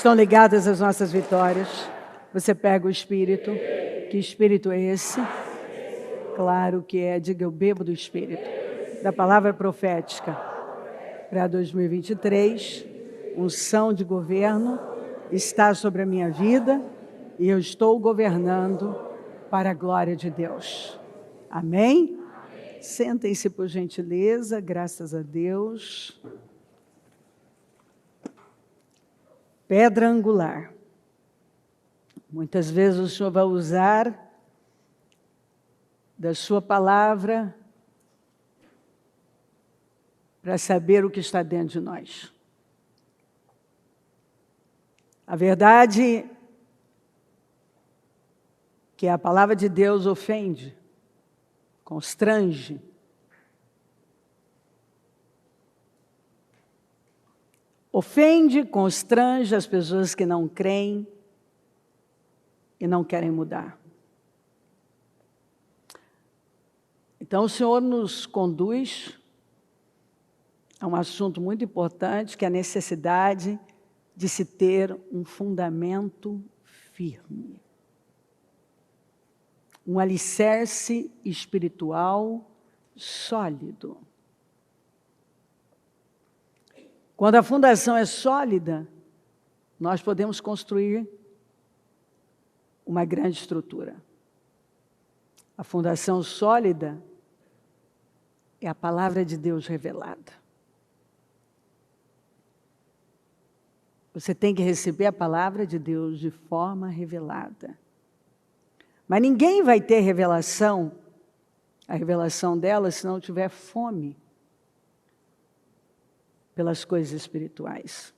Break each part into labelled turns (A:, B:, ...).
A: Estão ligadas as nossas vitórias. Você pega o Espírito. Que Espírito é esse? Claro que é. Diga, eu bebo do Espírito. Da palavra profética para 2023. Unção de governo está sobre a minha vida e eu estou governando para a glória de Deus. Amém? Sentem-se, por gentileza, graças a Deus. Pedra angular. Muitas vezes o Senhor vai usar da sua palavra para saber o que está dentro de nós. A verdade que a palavra de Deus ofende, constrange. Ofende, constrange as pessoas que não creem e não querem mudar. Então, o Senhor nos conduz a um assunto muito importante, que é a necessidade de se ter um fundamento firme. Um alicerce espiritual sólido. Quando a fundação é sólida, nós podemos construir uma grande estrutura. A fundação sólida é a palavra de Deus revelada. Você tem que receber a palavra de Deus de forma revelada. Mas ninguém vai ter a revelação dela, se não tiver fome pelas coisas espirituais.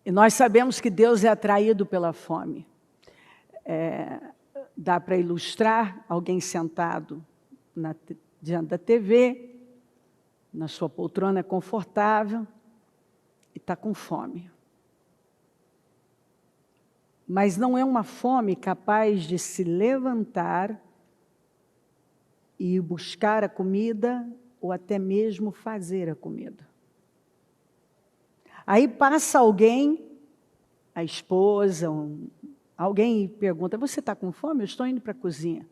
A: E nós sabemos que Deus é atraído pela fome. Dá para ilustrar alguém sentado diante da TV, na sua poltrona confortável, e está com fome. Mas não é uma fome capaz de se levantar e buscar a comida ou até mesmo fazer a comida. Aí passa alguém, a esposa, alguém pergunta, você está com fome? Eu estou indo para a cozinha.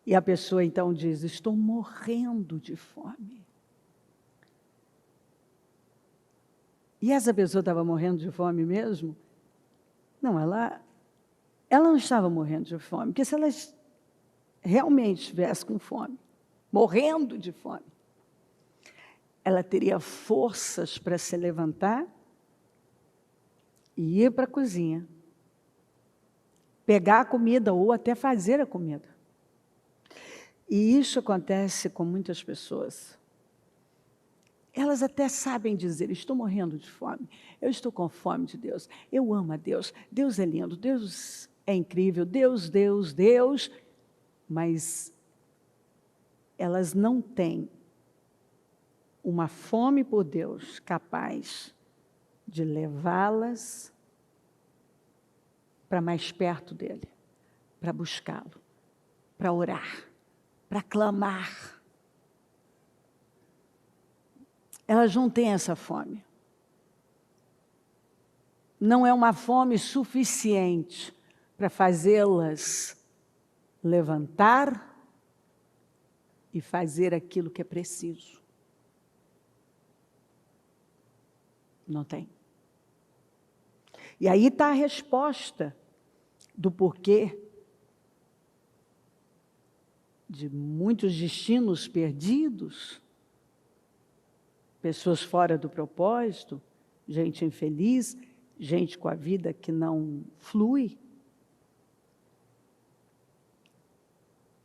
A: E a pessoa então diz, estou morrendo de fome. E essa pessoa estava morrendo de fome mesmo? Não, ela não estava morrendo de fome, porque se ela realmente estivesse com fome, morrendo de fome, ela teria forças para se levantar e ir para a cozinha, pegar a comida ou até fazer a comida. E isso acontece com muitas pessoas. Elas até sabem dizer, estou morrendo de fome, eu estou com fome de Deus, eu amo a Deus, Deus é lindo, Deus é incrível, Deus, mas elas não têm uma fome por Deus capaz de levá-las para mais perto dEle, para buscá-lo, para orar, para clamar. Elas não têm essa fome. Não é uma fome suficiente para fazê-las levantar e fazer aquilo que é preciso. Não tem. E aí está a resposta do porquê de muitos destinos perdidos, pessoas fora do propósito, gente infeliz, gente com a vida que não flui,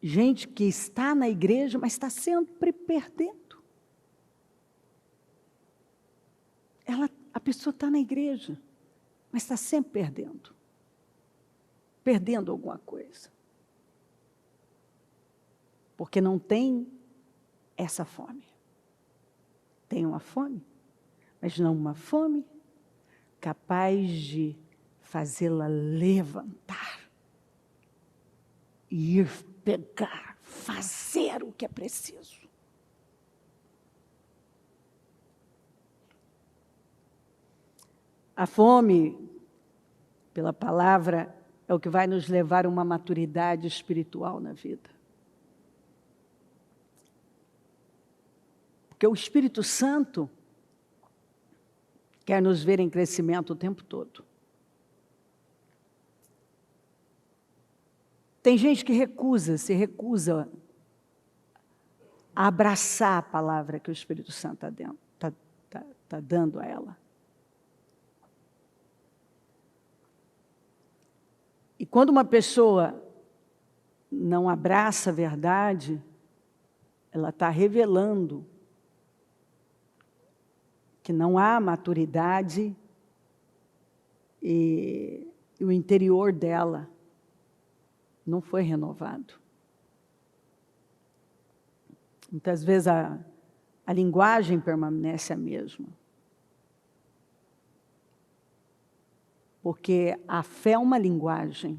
A: gente que está na igreja, mas está sempre perdendo. A pessoa está na igreja, mas está sempre perdendo alguma coisa. Porque não tem essa fome. Tem uma fome, mas não uma fome capaz de fazê-la levantar e ir pegar, fazer o que é preciso. A fome pela palavra é o que vai nos levar a uma maturidade espiritual na vida. Porque o Espírito Santo quer nos ver em crescimento o tempo todo. Tem gente que se recusa a abraçar a palavra que o Espírito Santo está dando a ela. E quando uma pessoa não abraça a verdade, ela está revelando que não há maturidade e o interior dela não foi renovado. Muitas vezes a linguagem permanece a mesma. Porque a fé é uma linguagem.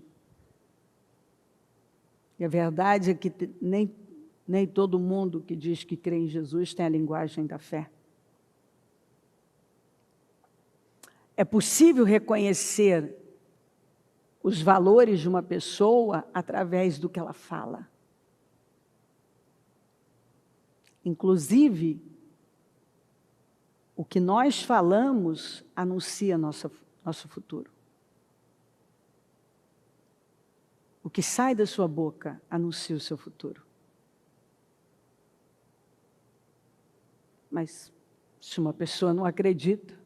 A: E a verdade é que nem todo mundo que diz que crê em Jesus tem a linguagem da fé. É possível reconhecer os valores de uma pessoa através do que ela fala. Inclusive, o que nós falamos anuncia nosso futuro. O que sai da sua boca anuncia o seu futuro. Mas, se uma pessoa não acredita,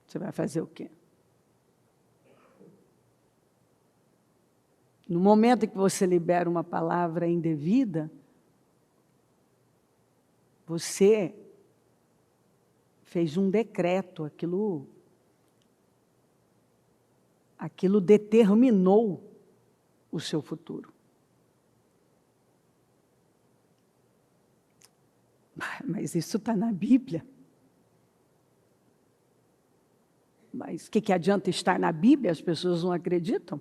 A: você vai fazer o quê? No momento em que você libera uma palavra indevida, você fez um decreto, aquilo determinou o seu futuro. Mas isso está na Bíblia. Mas o que adianta estar na Bíblia? As pessoas não acreditam.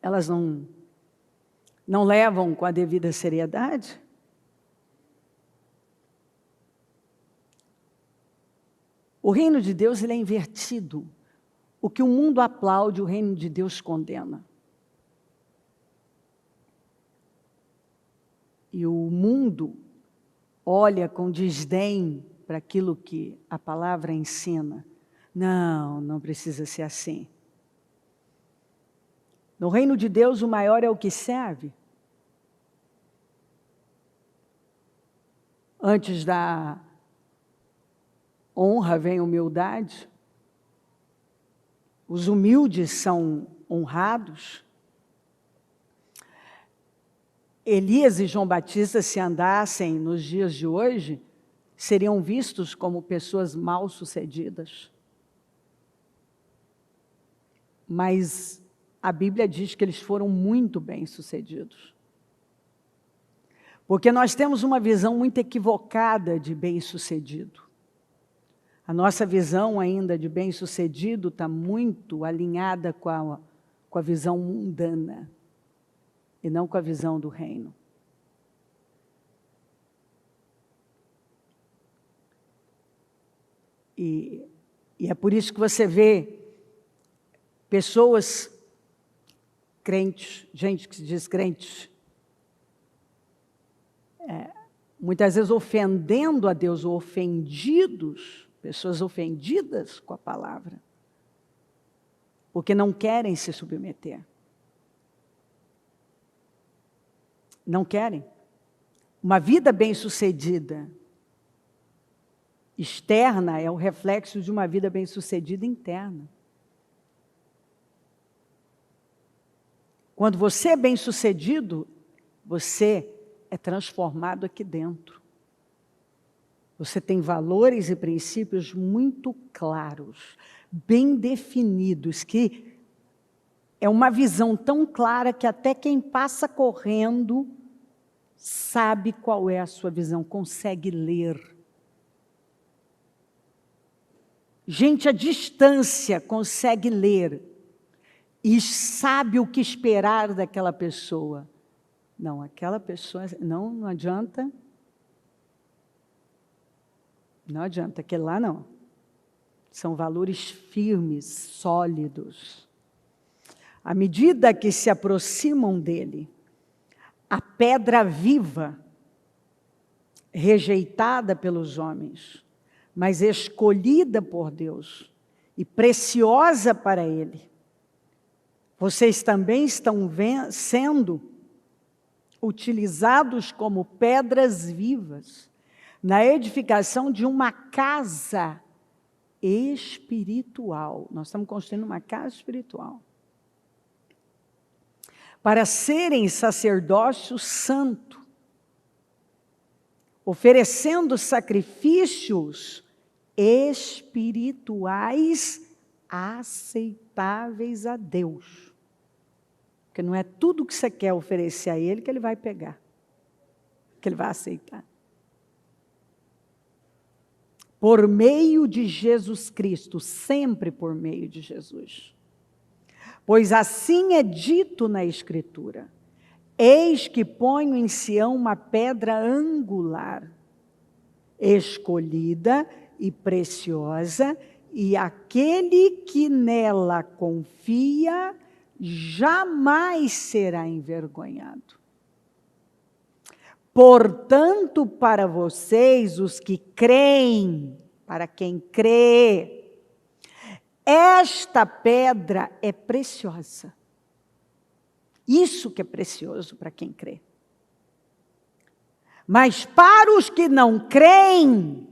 A: Elas não levam com a devida seriedade. O reino de Deus ele é invertido. O que o mundo aplaude, o reino de Deus condena. E o mundo olha com desdém para aquilo que a palavra ensina. Não precisa ser assim. No reino de Deus, o maior é o que serve. Antes da honra vem humildade. Os humildes são honrados. Elias e João Batista, se andassem nos dias de hoje, seriam vistos como pessoas mal-sucedidas. Mas a Bíblia diz que eles foram muito bem-sucedidos. Porque nós temos uma visão muito equivocada de bem-sucedido. A nossa visão ainda de bem-sucedido está muito alinhada com a visão mundana e não com a visão do reino. E é por isso que você vê pessoas crentes, gente que se diz crente, muitas vezes ofendendo a Deus ou ofendidos, pessoas ofendidas com a palavra, porque não querem se submeter. Não querem. Uma vida bem-sucedida externa é o reflexo de uma vida bem-sucedida interna. Quando você é bem-sucedido, você é transformado aqui dentro. Você tem valores e princípios muito claros, bem definidos, que é uma visão tão clara que até quem passa correndo sabe qual é a sua visão, consegue ler. Gente à distância consegue ler e sabe o que esperar daquela pessoa. Não, aquela pessoa, não adianta. Não adianta, aquele lá não. São valores firmes, sólidos. À medida que se aproximam dele, a pedra viva, rejeitada pelos homens, mas escolhida por Deus e preciosa para ele, vocês também estão sendo utilizados como pedras vivas na edificação de uma casa espiritual. Nós estamos construindo uma casa espiritual. Para serem sacerdócio santo, oferecendo sacrifícios espirituais aceitáveis a Deus. Porque não é tudo que você quer oferecer a Ele que Ele vai pegar, que Ele vai aceitar. Por meio de Jesus Cristo, sempre por meio de Jesus. Pois assim é dito na Escritura: eis que ponho em Sião uma pedra angular, escolhida e preciosa, e aquele que nela confia jamais será envergonhado. Portanto, para vocês, os que creem, para quem crê, esta pedra é preciosa. Isso que é precioso para quem crê. Mas para os que não creem,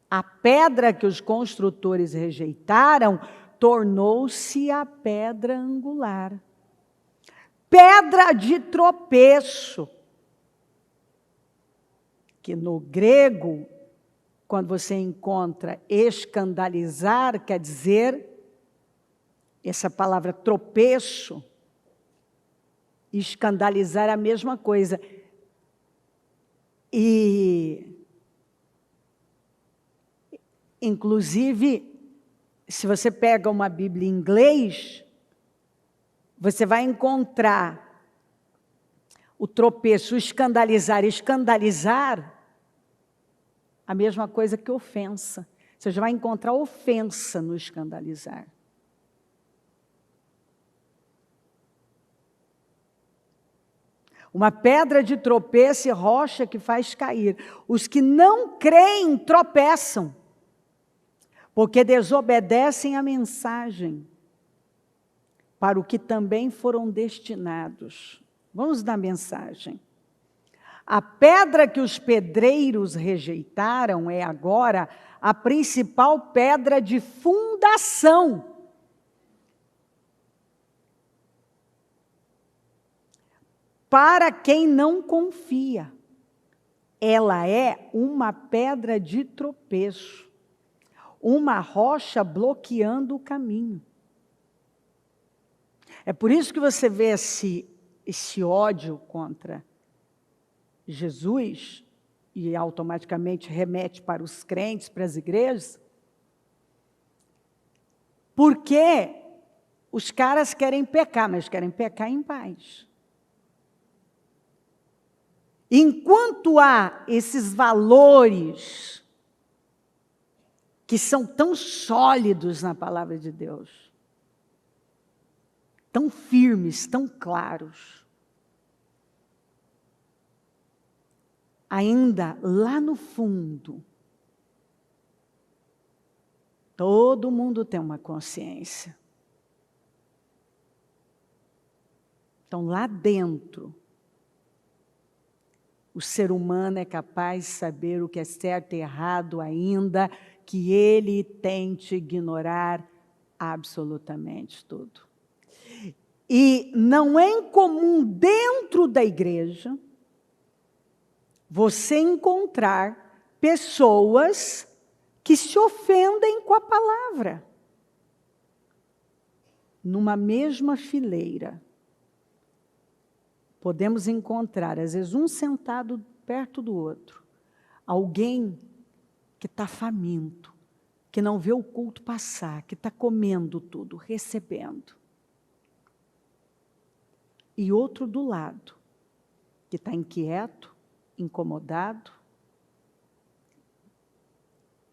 A: a pedra que os construtores rejeitaram tornou-se a pedra angular. Pedra de tropeço. Que no grego, quando você encontra escandalizar, quer dizer, essa palavra tropeço, escandalizar é a mesma coisa. E, inclusive, se você pega uma Bíblia em inglês, você vai encontrar o tropeço, escandalizar, a mesma coisa que ofensa. Você já vai encontrar ofensa no escandalizar. Uma pedra de tropeço e rocha que faz cair. Os que não creem tropeçam, porque desobedecem a mensagem, para o que também foram destinados. Vamos na mensagem. A pedra que os pedreiros rejeitaram é agora a principal pedra de fundação. Para quem não confia, ela é uma pedra de tropeço, uma rocha bloqueando o caminho. É por isso que você vê esse ódio contra Jesus, e automaticamente remete para os crentes, para as igrejas, porque os caras querem pecar, mas querem pecar em paz. Enquanto há esses valores que são tão sólidos na palavra de Deus, tão firmes, tão claros, ainda lá no fundo, todo mundo tem uma consciência. Então, lá dentro, o ser humano é capaz de saber o que é certo e errado, ainda que ele tente ignorar absolutamente tudo. E não é incomum dentro da igreja você encontrar pessoas que se ofendem com a palavra. Numa mesma fileira, podemos encontrar, às vezes, um sentado perto do outro, alguém que está faminto, que não vê o culto passar, que está comendo tudo, recebendo. E outro do lado, que está inquieto, incomodado,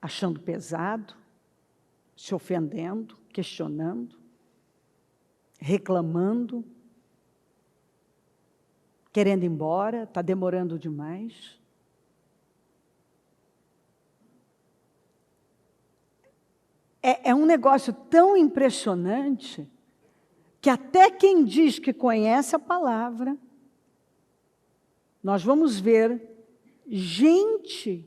A: achando pesado, se ofendendo, questionando, reclamando, querendo ir embora, está demorando demais. É um negócio tão impressionante que até quem diz que conhece a palavra, nós vamos ver gente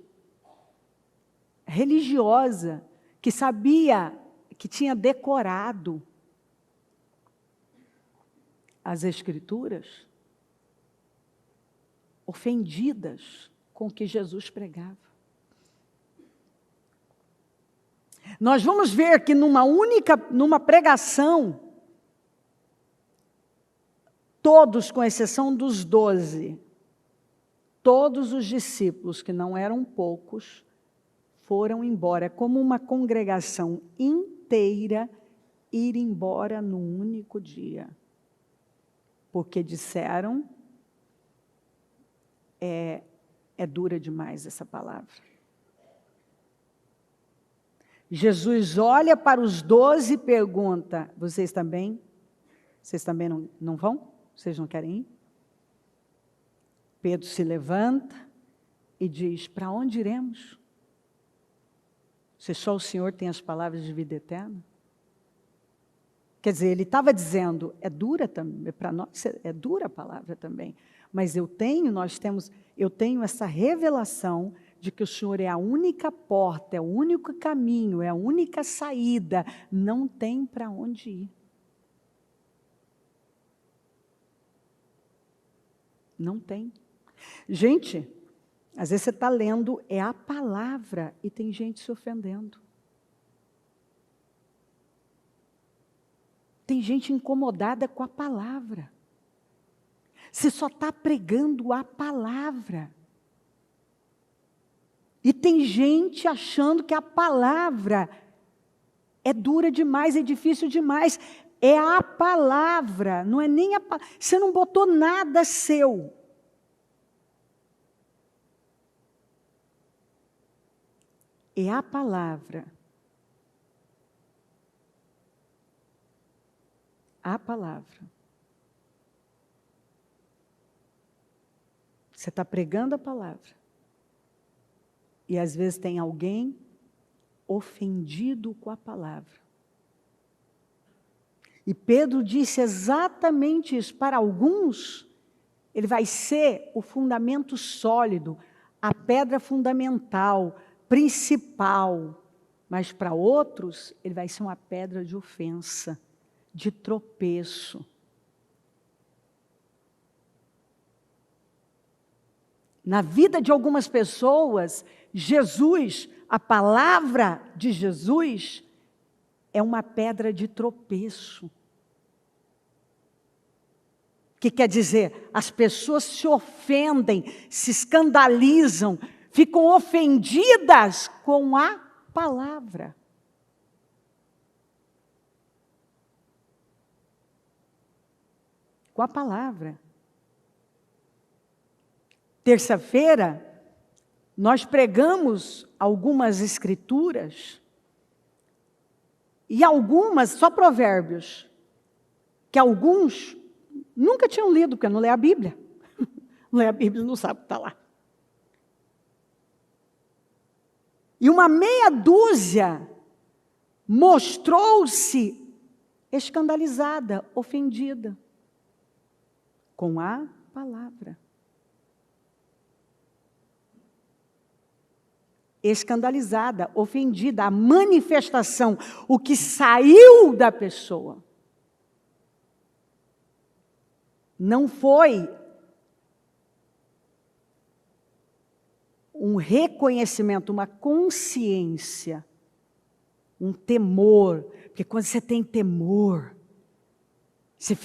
A: religiosa que sabia, que tinha decorado as Escrituras, ofendidas com o que Jesus pregava. Nós vamos ver que numa pregação, todos, com exceção dos 12, todos os discípulos, que não eram poucos, foram embora. É como uma congregação inteira ir embora num único dia. Porque disseram, é dura demais essa palavra. Jesus olha para os 12 e pergunta, vocês também não vão? Vocês não querem ir? Pedro se levanta e diz, para onde iremos? Se só o Senhor tem as palavras de vida eterna? Quer dizer, ele estava dizendo, é dura também, para nós é dura a palavra também, mas eu tenho essa revelação de que o Senhor é a única porta, é o único caminho, é a única saída, não tem para onde ir. Não tem. Gente, às vezes você está lendo, é a palavra, e tem gente se ofendendo. Tem gente incomodada com a palavra. Você só está pregando a palavra. E tem gente achando que a palavra é dura demais, é difícil demais. É a palavra, não é nem a palavra. Você não botou nada seu. É a palavra. A palavra. Você está pregando a palavra. E às vezes tem alguém ofendido com a palavra. E Pedro disse exatamente isso. Para alguns, ele vai ser o fundamento sólido, a pedra fundamental, principal. Mas para outros, ele vai ser uma pedra de ofensa, de tropeço. Na vida de algumas pessoas, Jesus, a palavra de Jesus, é uma pedra de tropeço. Que quer dizer, as pessoas se ofendem, se escandalizam, ficam ofendidas com a palavra. Com a palavra. Terça-feira, nós pregamos algumas escrituras, e algumas, só provérbios, que alguns nunca tinham lido, porque não lê a Bíblia. Não lê a Bíblia, não sabe o que está lá. E uma meia dúzia mostrou-se escandalizada, ofendida, com a palavra. Escandalizada, ofendida, a manifestação, o que saiu da pessoa. Não foi um reconhecimento, uma consciência, um temor. Porque quando você tem temor, você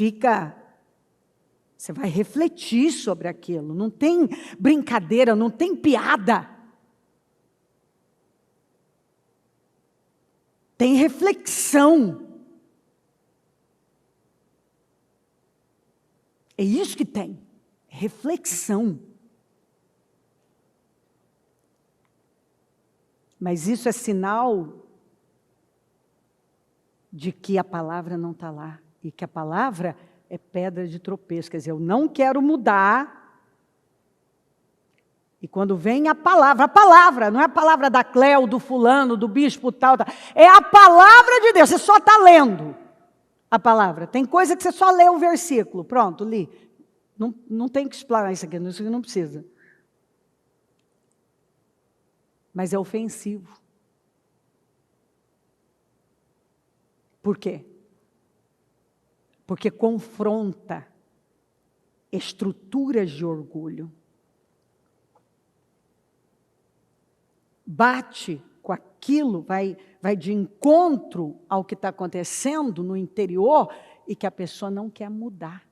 A: vai refletir sobre aquilo. Não tem brincadeira, não tem piada. Tem reflexão. É isso que tem. Reflexão. Mas isso é sinal de que a palavra não está lá. E que a palavra é pedra de tropeço. Quer dizer, eu não quero mudar. E quando vem a palavra, não é a palavra da Cleo, do fulano, do bispo tal, é a palavra de Deus, você só está lendo a palavra. Tem coisa que você só lê o versículo, pronto, li. Não tem que explanar isso aqui não precisa. Mas é ofensivo. Por quê? Porque confronta estruturas de orgulho. Bate com aquilo, vai de encontro ao que está acontecendo no interior e que a pessoa não quer mudar.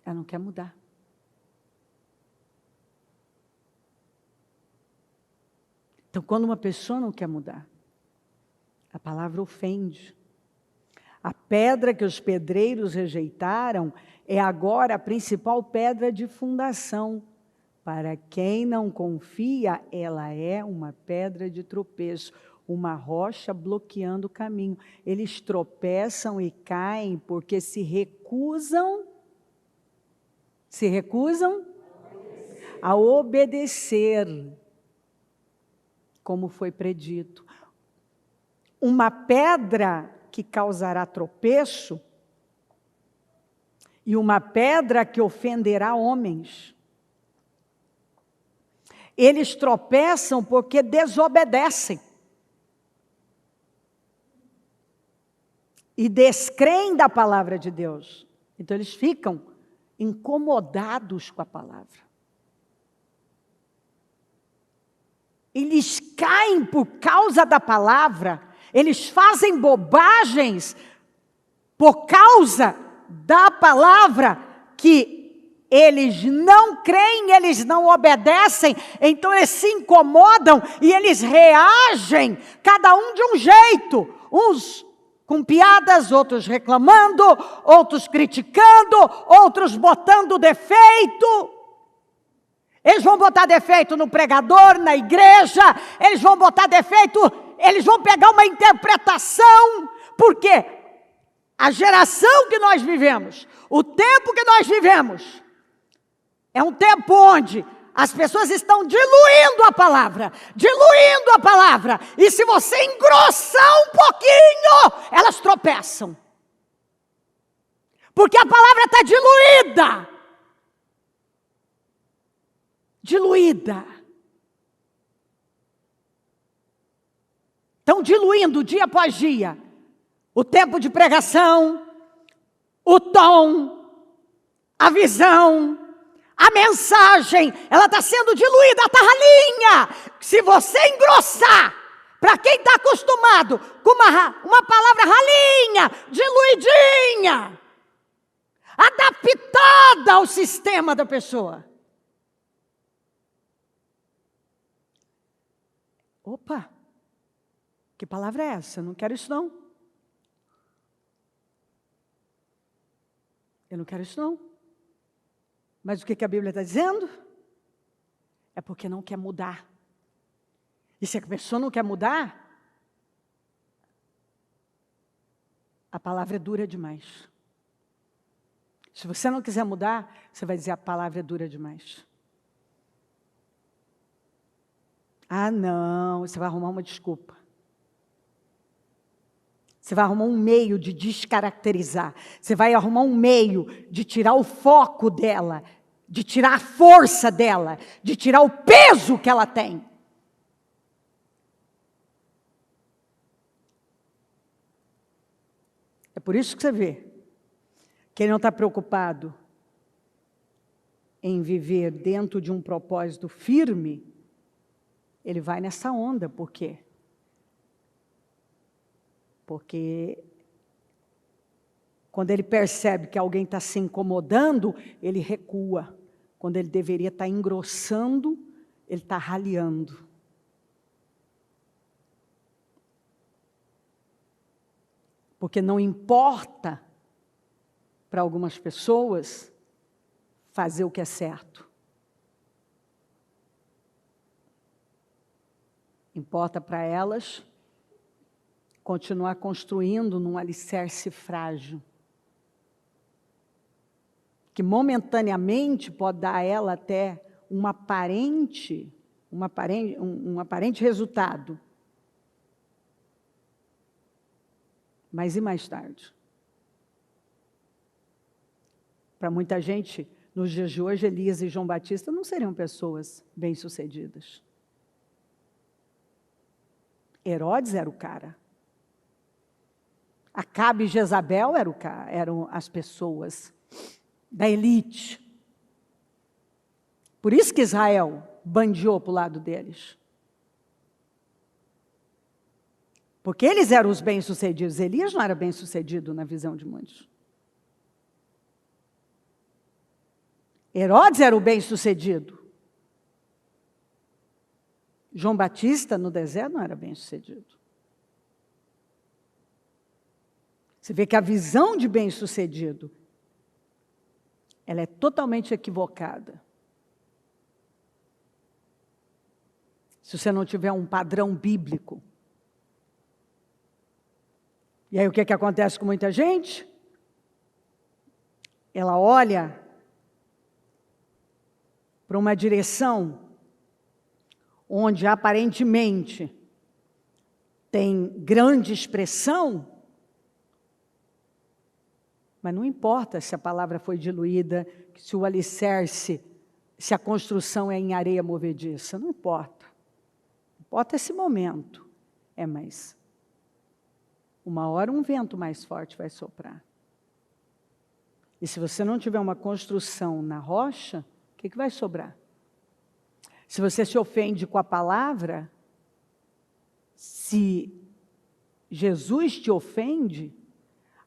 A: Ela não quer mudar. Então, quando uma pessoa não quer mudar, a palavra ofende. A pedra que os pedreiros rejeitaram é agora a principal pedra de fundação. Para quem não confia, ela é uma pedra de tropeço, uma rocha bloqueando o caminho. Eles tropeçam e caem porque se recusam a obedecer, como foi predito. Uma pedra que causará tropeço e uma pedra que ofenderá homens. Eles tropeçam porque desobedecem e descreem da palavra de Deus. Então eles ficam incomodados com a palavra. Eles caem por causa da palavra. Eles fazem bobagens por causa da palavra que eles não creem, eles não obedecem, então eles se incomodam e eles reagem, cada um de um jeito, uns com piadas, outros reclamando, outros criticando, outros botando defeito. Eles vão botar defeito no pregador, na igreja, eles vão botar defeito, eles vão pegar uma interpretação, porque a geração que nós vivemos, o tempo que nós vivemos, é um tempo onde as pessoas estão diluindo a palavra, e se você engrossar um pouquinho, elas tropeçam, porque a palavra está diluída. Estão diluindo dia após dia o tempo de pregação, o tom, a visão, a mensagem, ela está sendo diluída, está ralinha. Se você engrossar, para quem está acostumado com uma palavra ralinha, diluidinha, adaptada ao sistema da pessoa. Opa, que palavra é essa? Eu não quero isso não. Eu não quero isso não. Mas o que a Bíblia está dizendo? É porque não quer mudar. E se a pessoa não quer mudar, a palavra é dura demais. Se você não quiser mudar, você vai dizer a palavra é dura demais. Ah, não, você vai arrumar uma desculpa. Você vai arrumar um meio de descaracterizar. Você vai arrumar um meio de tirar o foco dela, de tirar a força dela, de tirar o peso que ela tem. É por isso que você vê que ele não está preocupado em viver dentro de um propósito firme. Ele vai nessa onda, por quê? Porque quando ele percebe que alguém está se incomodando, ele recua. Quando ele deveria estar engrossando, ele está raliando. Porque não importa para algumas pessoas fazer o que é certo. Importa para elas continuar construindo num alicerce frágil, que momentaneamente pode dar a ela até um aparente resultado. Mas e mais tarde? Para muita gente, nos dias de hoje, Elias e João Batista não seriam pessoas bem-sucedidas. Herodes era o cara. Acabe e Jezabel eram as pessoas da elite. Por isso que Israel bandeou para o lado deles. Porque eles eram os bem-sucedidos. Elias não era bem-sucedido na visão de muitos. Herodes era o bem-sucedido. João Batista, no deserto, não era bem-sucedido. Você vê que a visão de bem-sucedido, ela é totalmente equivocada. Se você não tiver um padrão bíblico. E aí o que acontece com muita gente? Ela olha para uma direção onde aparentemente tem grande expressão, mas não importa se a palavra foi diluída, se o alicerce, se a construção é em areia movediça, não importa. Importa esse momento. Mas uma hora um vento mais forte vai soprar. E se você não tiver uma construção na rocha, o que vai sobrar? Se você se ofende com a palavra, se Jesus te ofende,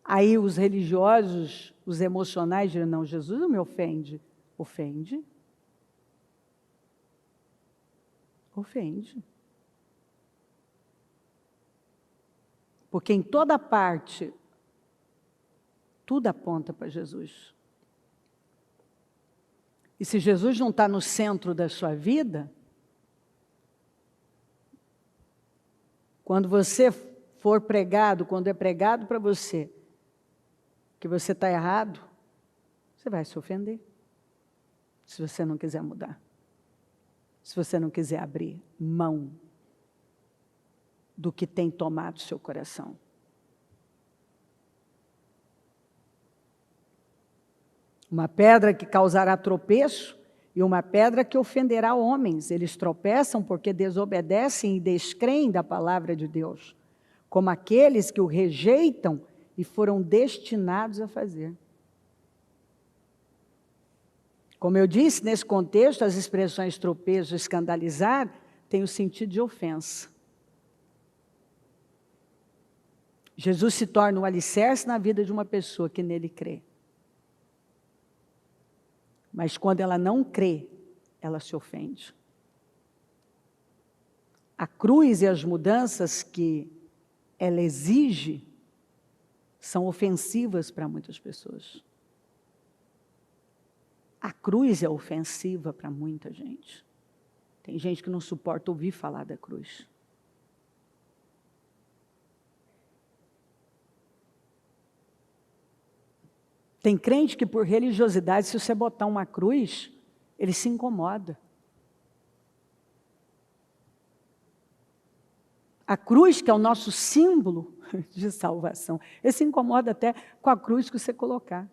A: aí os religiosos, os emocionais dirão, não, Jesus não me ofende. Ofende. Ofende. Porque em toda parte, tudo aponta para Jesus. E se Jesus não está no centro da sua vida, quando você for pregado, quando é pregado para você, que você está errado, você vai se ofender. Se você não quiser mudar. Se você não quiser abrir mão do que tem tomado seu coração. Uma pedra que causará tropeço e uma pedra que ofenderá homens. Eles tropeçam porque desobedecem e descreem da palavra de Deus, como aqueles que o rejeitam e foram destinados a fazer. Como eu disse, nesse contexto, as expressões tropeço e escandalizar têm o sentido de ofensa. Jesus se torna um alicerce na vida de uma pessoa que nele crê. Mas quando ela não crê, ela se ofende. A cruz e as mudanças que ela exige são ofensivas para muitas pessoas. A cruz é ofensiva para muita gente. Tem gente que não suporta ouvir falar da cruz. Tem crente que por religiosidade, se você botar uma cruz, ele se incomoda. A cruz, que é o nosso símbolo de salvação, ele se incomoda até com a cruz que você colocar.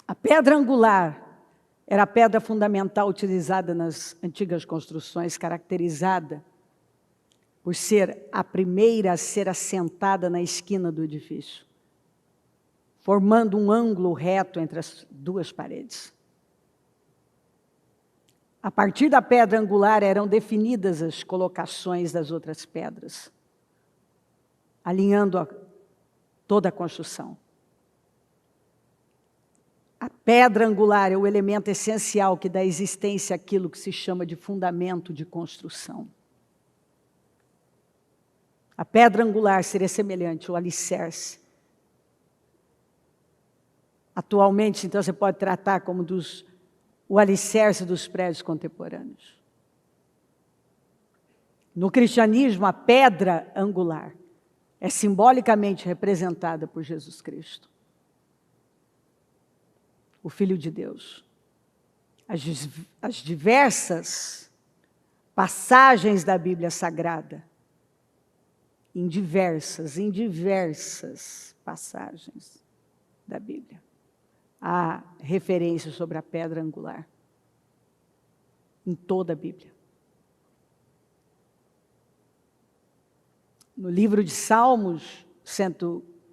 A: A pedra angular era a pedra fundamental utilizada nas antigas construções, caracterizada por ser a primeira a ser assentada na esquina do edifício, formando um ângulo reto entre as duas paredes. A partir da pedra angular eram definidas as colocações das outras pedras, alinhando toda a construção. A pedra angular é o elemento essencial que dá existência àquilo que se chama de fundamento de construção. A pedra angular seria semelhante ao alicerce Atualmente, então, você pode tratar como o alicerce dos prédios contemporâneos. No cristianismo, a pedra angular é simbolicamente representada por Jesus Cristo, o Filho de Deus. As diversas passagens da Bíblia Sagrada, em diversas passagens da Bíblia, há referência sobre a pedra angular, em toda a Bíblia. No livro de Salmos,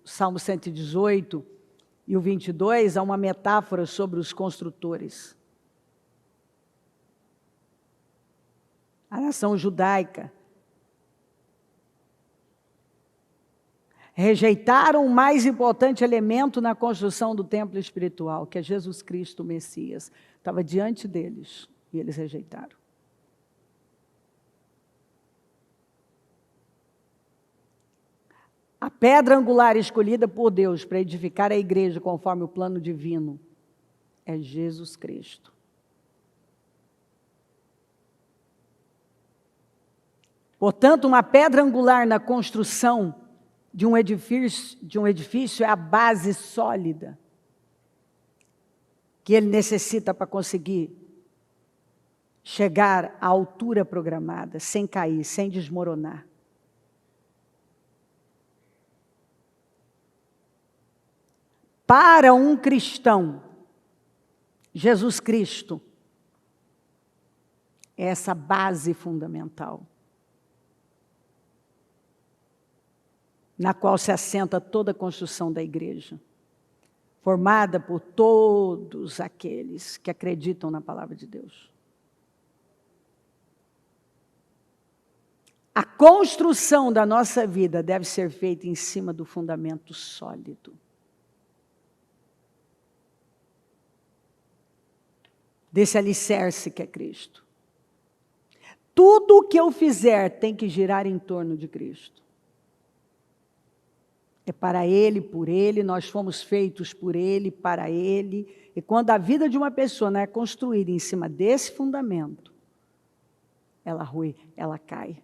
A: Salmo 118 e o 22, há uma metáfora sobre os construtores. A nação judaica rejeitaram o mais importante elemento na construção do templo espiritual, que é Jesus Cristo, o Messias. Estava diante deles e eles rejeitaram. A pedra angular escolhida por Deus para edificar a igreja conforme o plano divino é Jesus Cristo. Portanto, uma pedra angular na construção de um edifício é a base sólida que ele necessita para conseguir chegar à altura programada, sem cair, sem desmoronar. Para um cristão, Jesus Cristo é essa base fundamental, na qual se assenta toda a construção da igreja, formada por todos aqueles que acreditam na palavra de Deus. A construção da nossa vida deve ser feita em cima do fundamento sólido. Desse alicerce que é Cristo. Tudo o que eu fizer tem que girar em torno de Cristo. É para Ele, por Ele, nós fomos feitos por Ele, para Ele. E quando a vida de uma pessoa não é construída em cima desse fundamento, ela rui, ela cai.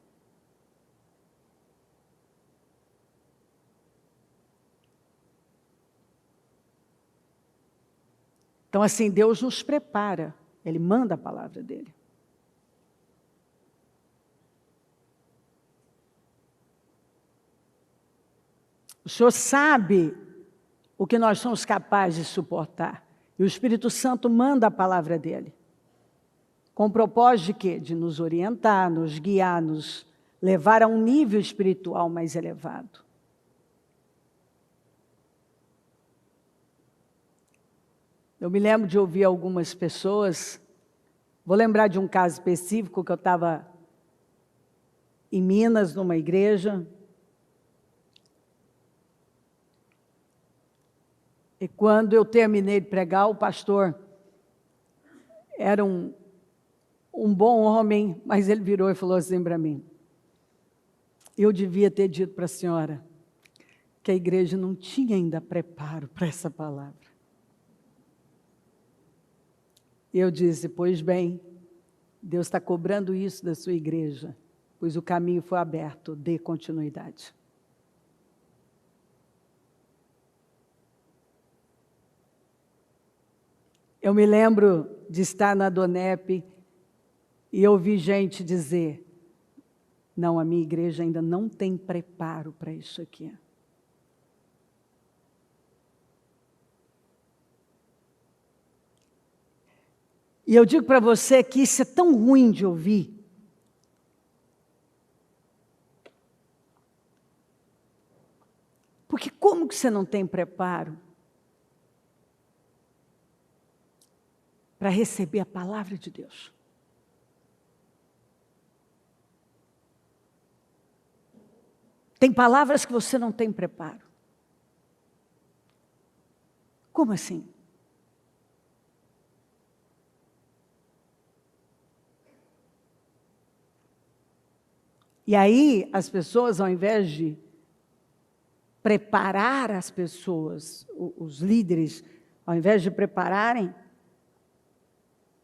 A: Então, assim, Deus nos prepara. Ele manda a palavra dele. O Senhor sabe o que nós somos capazes de suportar. E o Espírito Santo manda a palavra dele. Com o propósito de quê? De nos orientar, nos guiar, nos levar a um nível espiritual mais elevado. Eu me lembro de ouvir algumas pessoas, vou lembrar de um caso específico que eu estava em Minas, numa igreja, e quando eu terminei de pregar, o pastor era um bom homem, mas ele virou e falou assim para mim: eu devia ter dito para a senhora que a igreja não tinha ainda preparo para essa palavra. E eu disse: pois bem, Deus está cobrando isso da sua igreja, pois o caminho foi aberto, dê continuidade. Eu me lembro de estar na Donep e ouvir gente dizer: não, a minha igreja ainda não tem preparo para isso aqui. E eu digo para você que isso é tão ruim de ouvir. Porque como que você não tem preparo para receber a palavra de Deus? Tem palavras que você não tem preparo. Como assim? E aí, as pessoas, ao invés de preparar as pessoas, os líderes, Ao invés de prepararem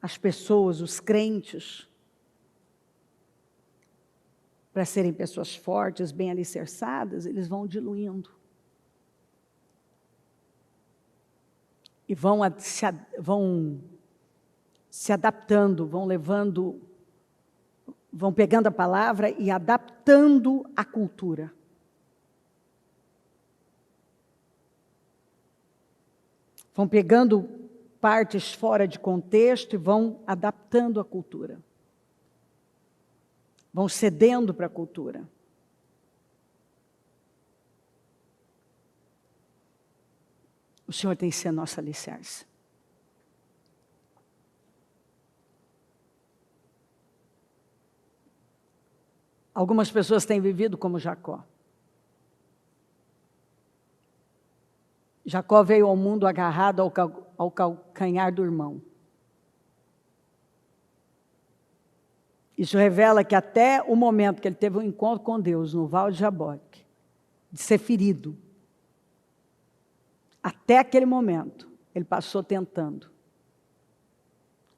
A: as pessoas, os crentes, para serem pessoas fortes, bem alicerçadas, eles vão diluindo. E vão se adaptando, vão pegando a palavra e adaptando a cultura. Vão pegando partes fora de contexto e vão adaptando a cultura. Vão cedendo para a cultura. O Senhor tem que ser nosso alicerce. Algumas pessoas têm vivido como Jacó. Jacó veio ao mundo agarrado ao calcanhar do irmão. Isso revela que até o momento que ele teve um encontro com Deus, no Val de Jaboque, de ser ferido, até aquele momento, ele passou tentando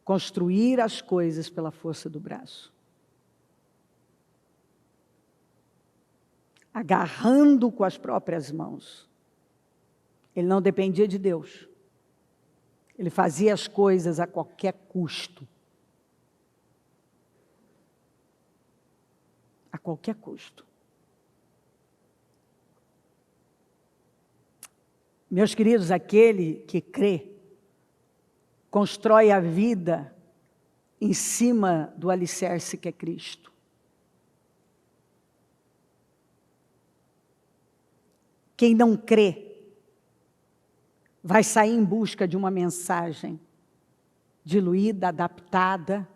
A: construir as coisas pela força do braço. Agarrando com as próprias mãos. Ele não dependia de Deus. Ele fazia as coisas a qualquer custo. A qualquer custo. Meus queridos, aquele que crê, constrói a vida em cima do alicerce que é Cristo. Quem não crê, vai sair em busca de uma mensagem diluída, adaptada.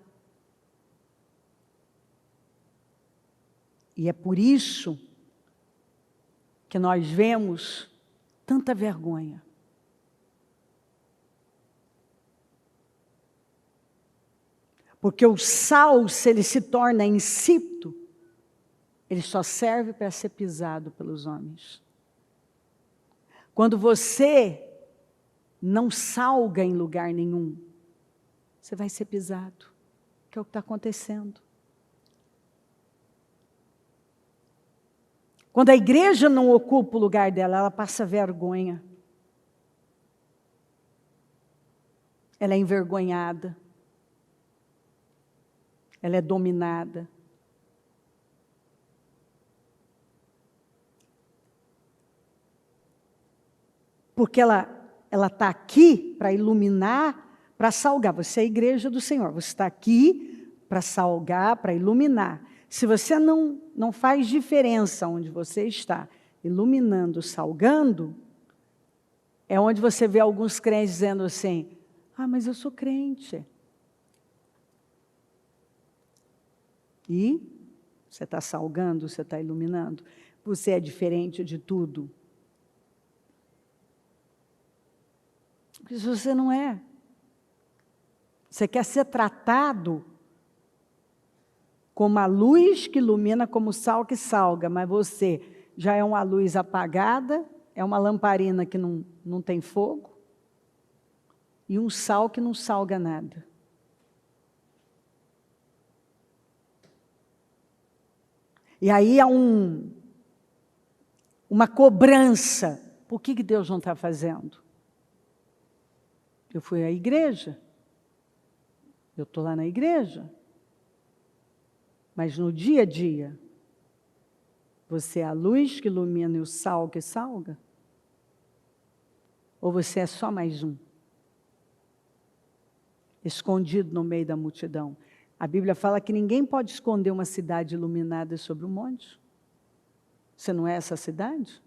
A: E é por isso que nós vemos tanta vergonha. Porque o sal, se ele se torna insípido, ele só serve para ser pisado pelos homens. Quando você não salga em lugar nenhum, você vai ser pisado, que é o que está acontecendo. Quando a igreja não ocupa o lugar dela, ela passa vergonha. Ela é envergonhada. Ela é dominada. Porque ela está aqui para iluminar, para salgar. Você é a igreja do Senhor. Você está aqui para salgar, para iluminar. Se você não faz diferença onde você está, iluminando, salgando, é onde você vê alguns crentes dizendo assim, mas eu sou crente. E você está salgando, você está iluminando. Você é diferente de tudo. Porque se você não é, você quer ser tratado como a luz que ilumina, como o sal que salga, mas você já é uma luz apagada, é uma lamparina que não tem fogo, e um sal que não salga nada. E aí há uma cobrança. Por que Deus não está fazendo? Eu fui à igreja. Eu estou lá na igreja. Mas no dia a dia, você é a luz que ilumina e o sal que salga? Ou você é só mais um? Escondido no meio da multidão. A Bíblia fala que ninguém pode esconder uma cidade iluminada sobre um monte. Você não é essa cidade?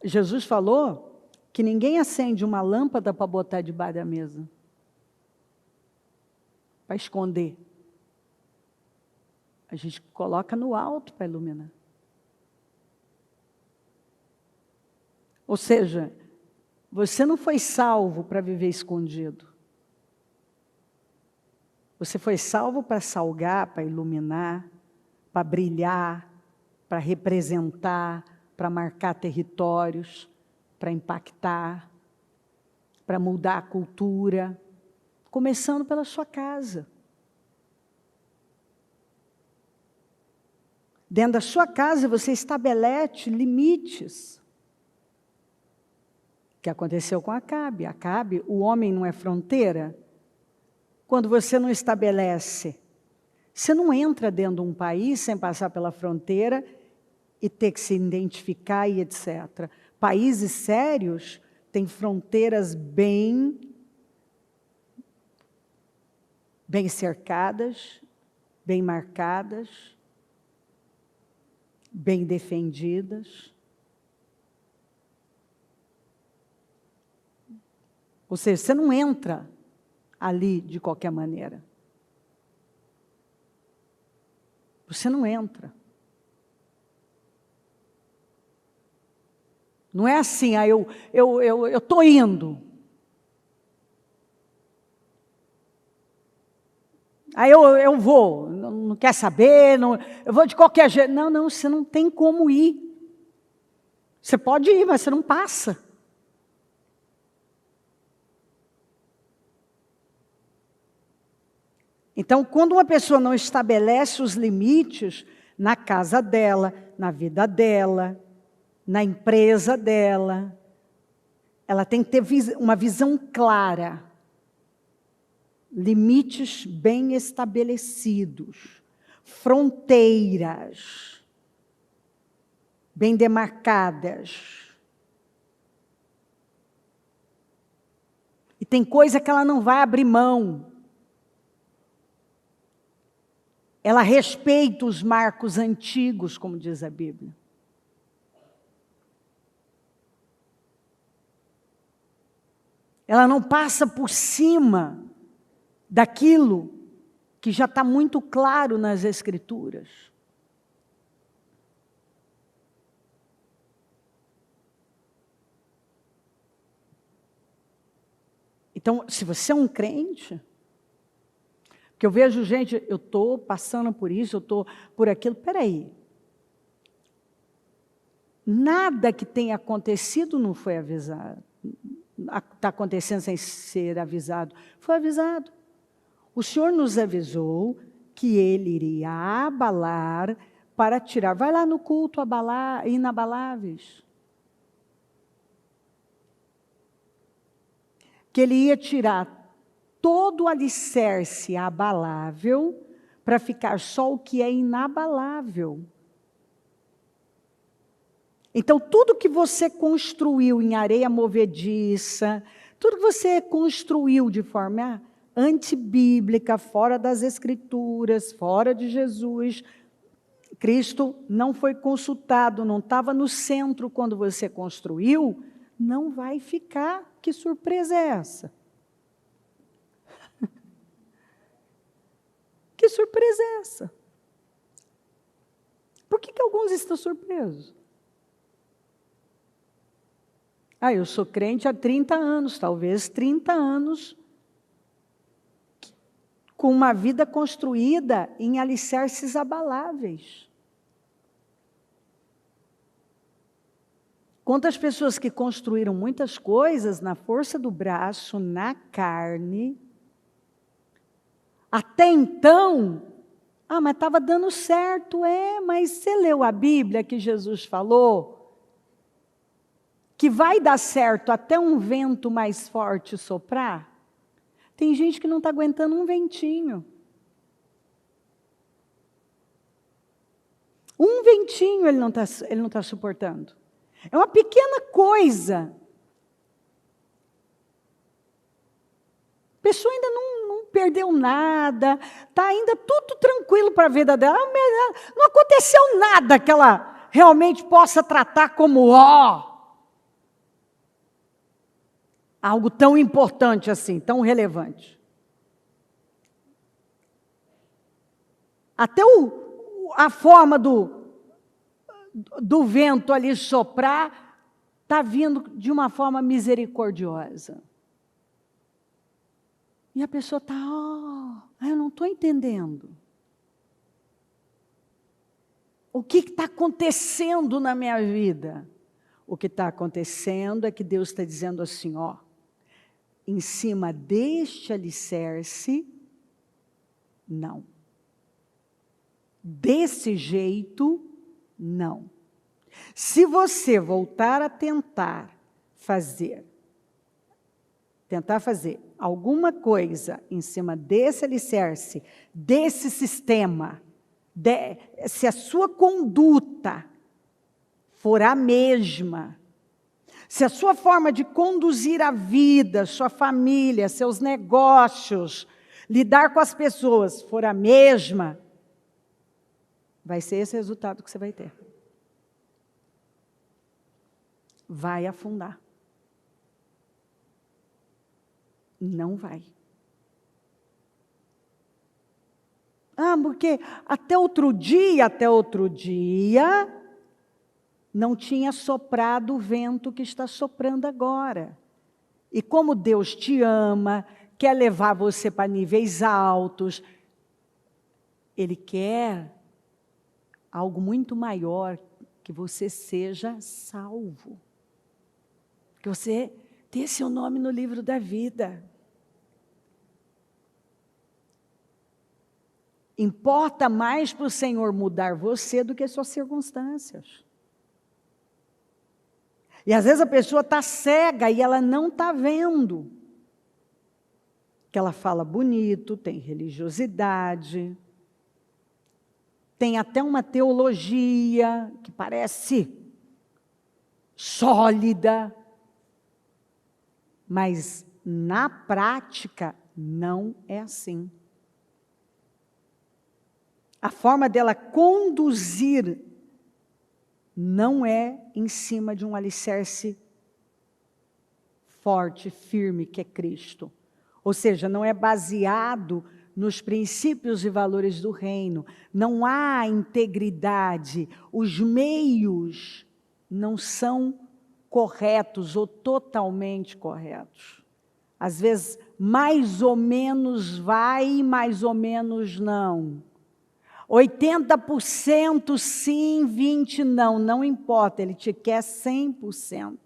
A: Jesus falou que ninguém acende uma lâmpada para botar debaixo da mesa. Para esconder. A gente coloca no alto para iluminar. Ou seja, você não foi salvo para viver escondido. Você foi salvo para salgar, para iluminar, para brilhar, para representar, para marcar territórios, para impactar, para mudar a cultura, começando pela sua casa. Dentro da sua casa você estabelece limites. O que aconteceu com Acabe? Acabe, o homem não é fronteira? Quando você não estabelece, você não entra dentro de um país sem passar pela fronteira e ter que se identificar e etc. Países sérios têm fronteiras bem cercadas, bem marcadas, bem defendidas. Ou seja, você não entra ali de qualquer maneira. Você não entra. Não é assim, eu estou indo. Aí eu vou, não quer saber, não, eu vou de qualquer jeito. Não, você não tem como ir. Você pode ir, mas você não passa. Então, quando uma pessoa não estabelece os limites na casa dela, na vida dela, na empresa dela, ela tem que ter uma visão clara. Limites bem estabelecidos, fronteiras bem demarcadas. E tem coisa que ela não vai abrir mão. Ela respeita os marcos antigos, como diz a Bíblia. Ela não passa por cima daquilo que já está muito claro nas Escrituras. Então, se você é um crente, porque eu vejo gente, eu estou passando por isso, eu estou por aquilo, peraí. Nada que tenha acontecido não foi avisado. Está acontecendo sem ser avisado. Foi avisado. O Senhor nos avisou que Ele iria abalar para tirar. Vai lá no culto inabaláveis. Que Ele ia tirar todo o alicerce abalável para ficar só o que é inabalável. Então, tudo que você construiu em areia movediça, tudo que você construiu de forma antibíblica, fora das Escrituras, fora de Jesus, Cristo não foi consultado, não estava no centro quando você construiu, não vai ficar. Que surpresa é essa? Que surpresa é essa? Por que alguns estão surpresos? Eu sou crente há 30 anos, talvez 30 anos, com uma vida construída em alicerces abaláveis. Quantas pessoas que construíram muitas coisas na força do braço, na carne, até então, mas estava dando certo, mas você leu a Bíblia que Jesus falou? Que vai dar certo até um vento mais forte soprar? Tem gente que não está aguentando um ventinho. Um ventinho ele não tá suportando. É uma pequena coisa. A pessoa ainda não perdeu nada, está ainda tudo tranquilo para a vida dela. Não aconteceu nada que ela realmente possa tratar como algo tão importante assim, tão relevante. Até a forma do vento ali soprar está vindo de uma forma misericordiosa. E a pessoa está, eu não estou entendendo. O que está acontecendo na minha vida? O que está acontecendo é que Deus está dizendo assim, em cima deste alicerce, não. Desse jeito, não. Se você voltar a tentar fazer alguma coisa em cima desse alicerce, desse sistema, se a sua conduta for a mesma, se a sua forma de conduzir a vida, sua família, seus negócios, lidar com as pessoas for a mesma, vai ser esse resultado que você vai ter. Vai afundar. Não vai. Porque até outro dia, não tinha soprado o vento que está soprando agora. E como Deus te ama, quer levar você para níveis altos, Ele quer algo muito maior, que você seja salvo. Que você tenha seu nome no livro da vida. Importa mais para o Senhor mudar você do que as suas circunstâncias. E às vezes a pessoa está cega e ela não está vendo. Que ela fala bonito, tem religiosidade, tem até uma teologia que parece sólida, mas na prática não é assim. A forma dela conduzir não é em cima de um alicerce forte, firme, que é Cristo. Ou seja, não é baseado nos princípios e valores do reino. Não há integridade. Os meios não são corretos ou totalmente corretos. Às vezes, mais ou menos vai, mais ou menos não. 80% sim, 20% não. Não importa, Ele te quer 100%.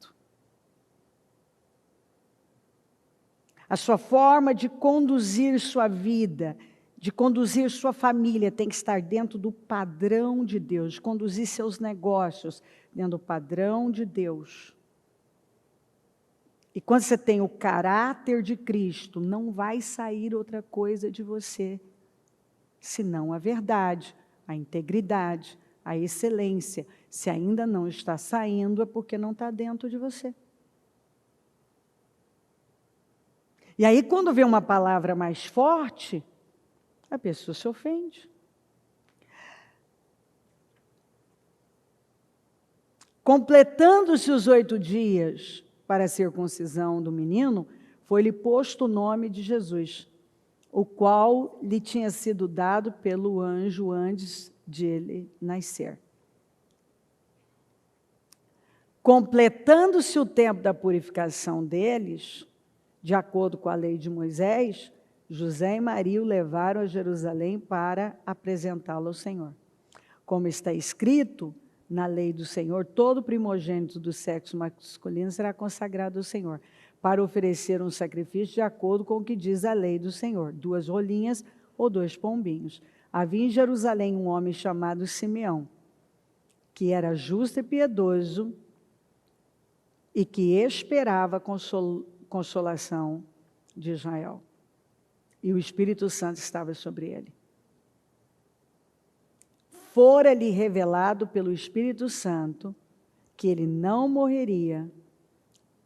A: A sua forma de conduzir sua vida, de conduzir sua família, tem que estar dentro do padrão de Deus, de conduzir seus negócios dentro do padrão de Deus. E quando você tem o caráter de Cristo, não vai sair outra coisa de você, senão a verdade, a integridade, a excelência. Se ainda não está saindo, é porque não está dentro de você. E aí, quando vê uma palavra mais forte, a pessoa se ofende. Completando-se os 8 dias para a circuncisão do menino, foi-lhe posto o nome de Jesus, o qual lhe tinha sido dado pelo anjo antes de ele nascer. Completando-se o tempo da purificação deles, de acordo com a lei de Moisés, José e Maria o levaram a Jerusalém para apresentá-lo ao Senhor. Como está escrito na lei do Senhor, todo primogênito do sexo masculino será consagrado ao Senhor, para oferecer um sacrifício de acordo com o que diz a lei do Senhor, 2 rolinhas ou 2 pombinhos. Havia em Jerusalém um homem chamado Simeão, que era justo e piedoso e que esperava a consolação de Israel. E o Espírito Santo estava sobre ele. Fora-lhe revelado pelo Espírito Santo que ele não morreria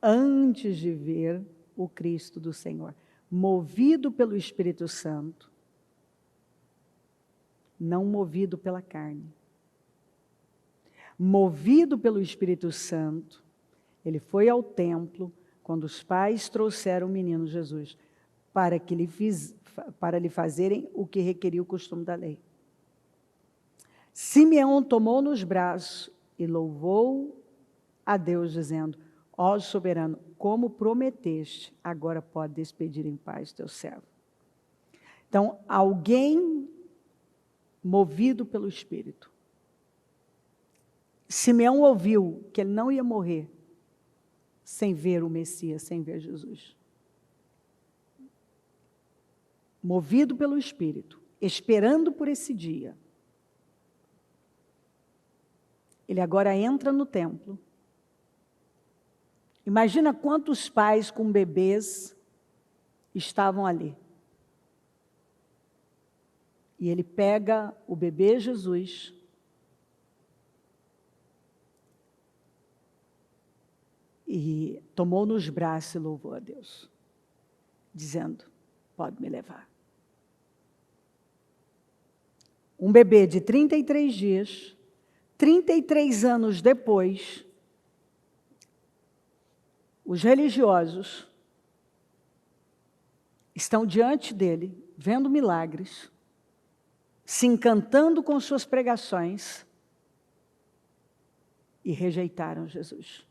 A: antes de ver o Cristo do Senhor. Movido pelo Espírito Santo, não movido pela carne. Movido pelo Espírito Santo, ele foi ao templo quando os pais trouxeram o menino Jesus, para lhe fazerem o que requeria o costume da lei. Simeão tomou nos braços e louvou a Deus, dizendo: ó soberano, como prometeste, agora pode despedir em paz teu servo. Então, alguém movido pelo Espírito. Simeão ouviu que ele não ia morrer sem ver o Messias, sem ver Jesus. movido pelo Espírito, esperando por esse dia, ele agora entra no templo. Imagina quantos pais com bebês estavam ali. E ele pega o bebê Jesus e tomou nos braços e louvou a Deus, dizendo: pode me levar. Um bebê de 33 dias, 33 anos depois, os religiosos estão diante dele, vendo milagres, se encantando com suas pregações e rejeitaram Jesus.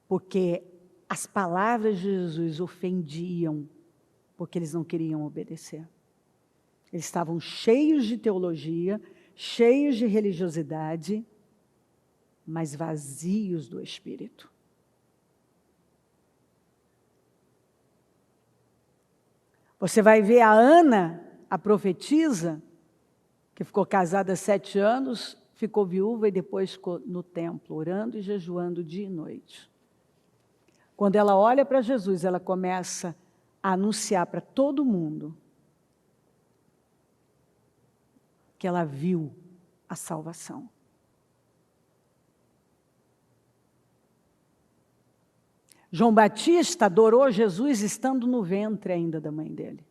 A: Porque as palavras de Jesus ofendiam, porque eles não queriam obedecer. Eles estavam cheios de teologia, cheios de religiosidade, mas vazios do Espírito. Você vai ver a Ana, a profetisa, que ficou casada há 7 anos, ficou viúva e depois ficou no templo, orando e jejuando dia e noite. Quando ela olha para Jesus, ela começa a anunciar para todo mundo que ela viu a salvação. João Batista adorou Jesus estando no ventre ainda da mãe dele.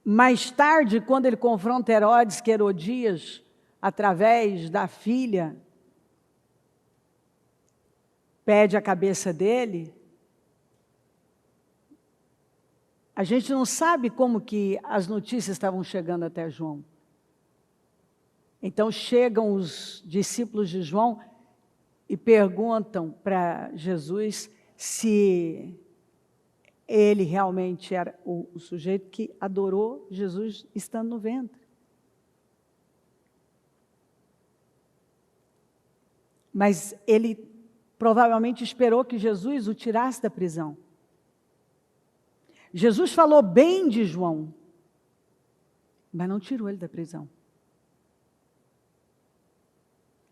A: Mais tarde, quando ele confronta Herodes, que Herodias, através da filha, pede a cabeça dele, a gente não sabe como que as notícias estavam chegando até João. Então chegam os discípulos de João e perguntam para Jesus se ele realmente era o sujeito que adorou Jesus estando no ventre. Mas ele provavelmente esperou que Jesus o tirasse da prisão. Jesus falou bem de João, mas não tirou ele da prisão.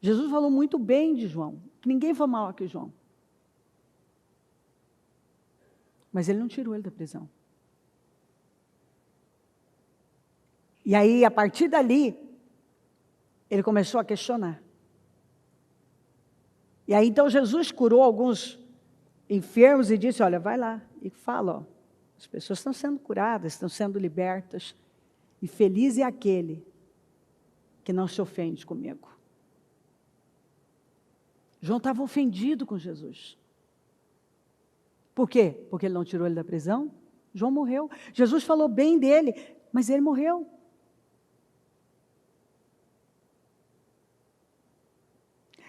A: Jesus falou muito bem de João, que ninguém foi maior que João. Mas ele não tirou ele da prisão. E aí, a partir dali, ele começou a questionar. E aí, então, Jesus curou alguns enfermos e disse: olha, vai lá e fala, ó, as pessoas estão sendo curadas, estão sendo libertas, e feliz é aquele que não se ofende comigo. João estava ofendido com Jesus. Por quê? Porque ele não tirou ele da prisão? João morreu. Jesus falou bem dele, mas ele morreu.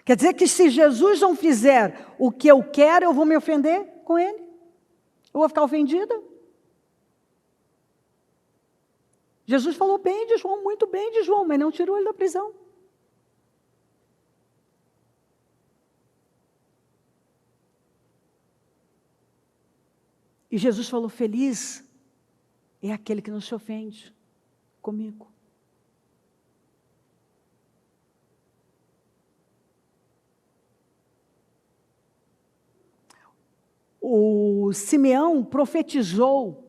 A: Quer dizer que se Jesus não fizer o que eu quero, eu vou me ofender com ele? Eu vou ficar ofendida? Jesus falou bem de João, muito bem de João, mas não tirou ele da prisão. E Jesus falou: feliz é aquele que não se ofende comigo. O Simeão profetizou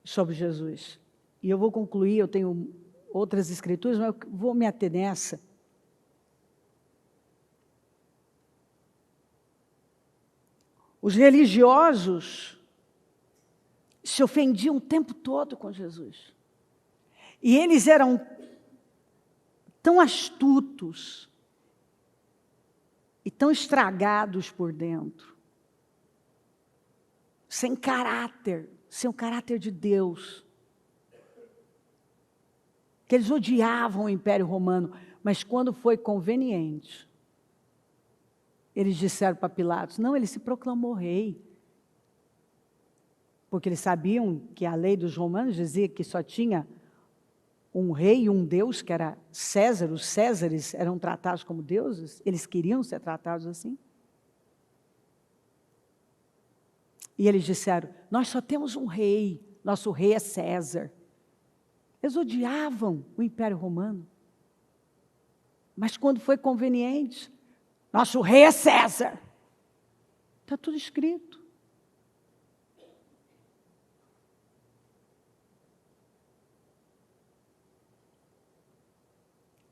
A: sobre Jesus. E eu vou concluir, eu tenho outras escrituras, mas eu vou me ater nessa. Os religiosos se ofendiam o tempo todo com Jesus. E eles eram tão astutos e tão estragados por dentro, sem caráter, sem o caráter de Deus, que eles odiavam o Império Romano, mas quando foi conveniente, eles disseram para Pilatos: não, ele se proclamou rei. Porque eles sabiam que a lei dos romanos dizia que só tinha um rei e um deus, que era César. Os Césares eram tratados como deuses, eles queriam ser tratados assim. E eles disseram, nós só temos um rei, nosso rei é César. Eles odiavam o Império Romano. Mas quando foi conveniente, nosso rei é César. Está tudo escrito.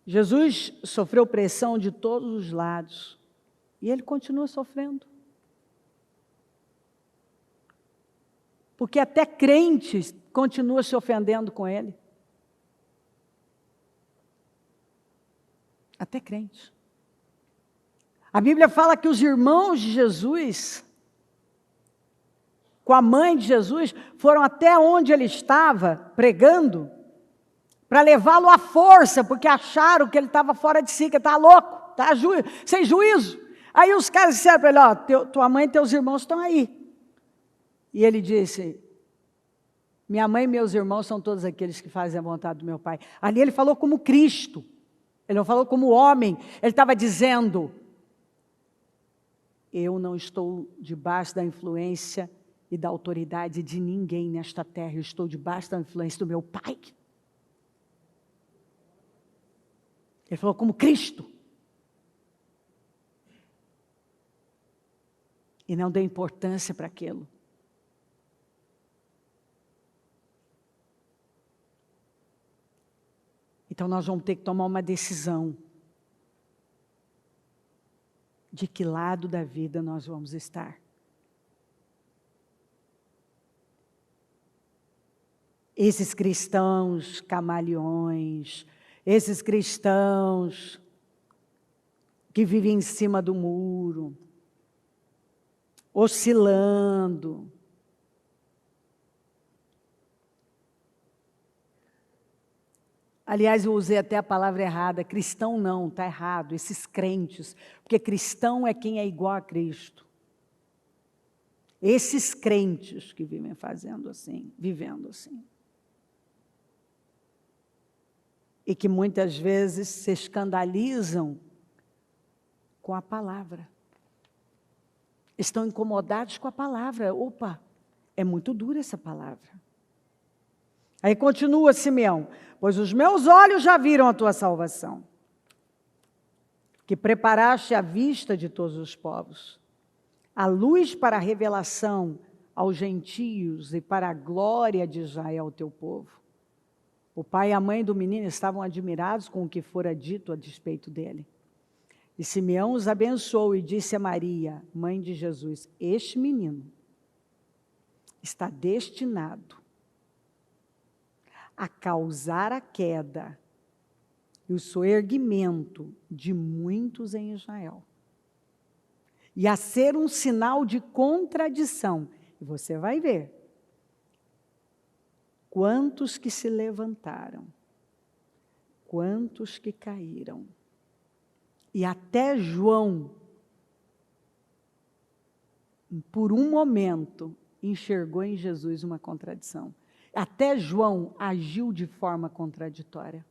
A: Jesus sofreu pressão de todos os lados. E ele continua sofrendo. Porque até crentes continuam se ofendendo com ele. Até crentes. A Bíblia fala que os irmãos de Jesus, com a mãe de Jesus, foram até onde ele estava pregando, para levá-lo à força, porque acharam que ele estava fora de si, que ele estava louco, tá sem juízo. Aí os caras disseram para ele, ó, tua mãe e teus irmãos estão aí. E ele disse, minha mãe e meus irmãos são todos aqueles que fazem a vontade do meu Pai. Ali ele falou como Cristo, ele não falou como homem, ele estava dizendo, eu não estou debaixo da influência e da autoridade de ninguém nesta terra, eu estou debaixo da influência do meu Pai. Ele falou como Cristo. E não deu importância para aquilo. Então nós vamos ter que tomar uma decisão. De que lado da vida nós vamos estar. Esses cristãos camaleões, esses cristãos que vivem em cima do muro, oscilando. Aliás, eu usei até a palavra errada, cristão não, está errado, esses crentes, porque cristão é quem é igual a Cristo. Esses crentes que vivem fazendo assim, vivendo assim. E que muitas vezes se escandalizam com a palavra. Estão incomodados com a palavra. Opa, é muito dura essa palavra. Aí continua Simeão, pois os meus olhos já viram a tua salvação, que preparaste à vista de todos os povos, a luz para a revelação aos gentios e para a glória de Israel, teu povo. O pai e a mãe do menino estavam admirados com o que fora dito a despeito dele. E Simeão os abençoou e disse a Maria, mãe de Jesus, este menino está destinado a causar a queda e o soerguimento de muitos em Israel. E a ser um sinal de contradição. E você vai ver quantos que se levantaram, quantos que caíram. E até João, por um momento, enxergou em Jesus uma contradição. Até João agiu de forma contraditória.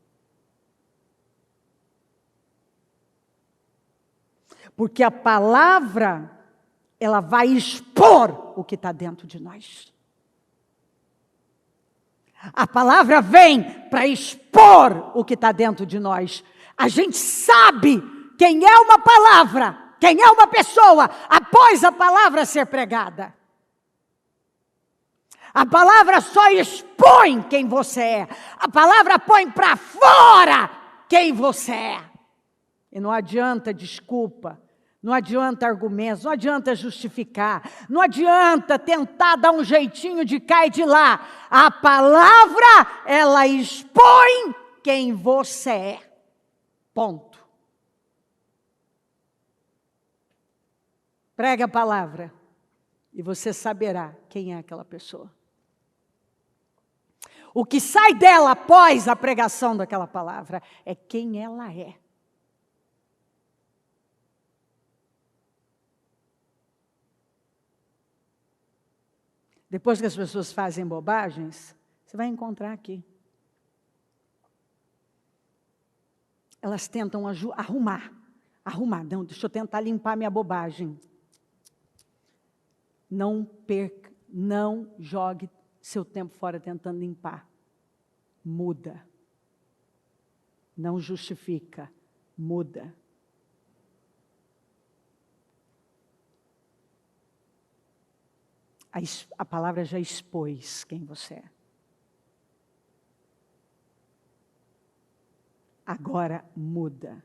A: Porque a palavra, ela vai expor o que está dentro de nós. A palavra vem para expor o que está dentro de nós. A gente sabe quem é uma palavra, quem é uma pessoa, após a palavra ser pregada. A palavra só expõe quem você é. A palavra põe para fora quem você é. E não adianta desculpa, não adianta argumentos, não adianta justificar, não adianta tentar dar um jeitinho de cá e de lá. A palavra, ela expõe quem você é. Ponto. Prega a palavra e você saberá quem é aquela pessoa. O que sai dela após a pregação daquela palavra é quem ela é. Depois que as pessoas fazem bobagens, você vai encontrar aqui. elas tentam arrumar. Não, deixa eu tentar limpar minha bobagem. Não perca, não jogue seu tempo fora tentando limpar. Muda. Não justifica, muda. A palavra já expôs quem você é. Agora muda.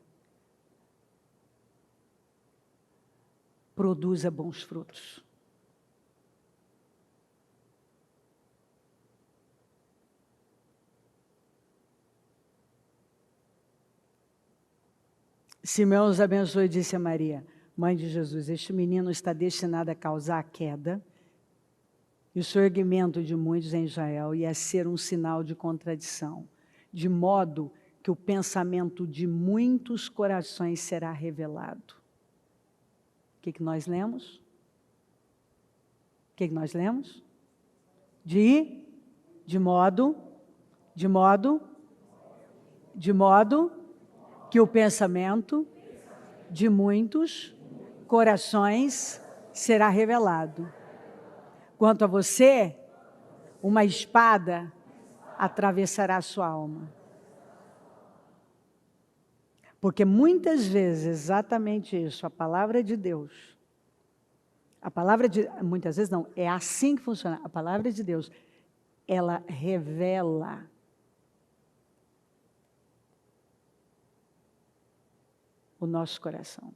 A: Produza bons frutos. Simeão os abençoou e disse a Maria, mãe de Jesus, este menino está destinado a causar a queda e o surgimento de muitos em Israel e a ser um sinal de contradição, de modo que o pensamento de muitos corações será revelado. O que nós lemos? O que nós lemos? De modo que o pensamento de muitos corações será revelado. Quanto a você, uma espada atravessará a sua alma. Porque muitas vezes, exatamente isso, a palavra de Deus, muitas vezes não, é assim que funciona, a palavra de Deus, ela revela o nosso coração.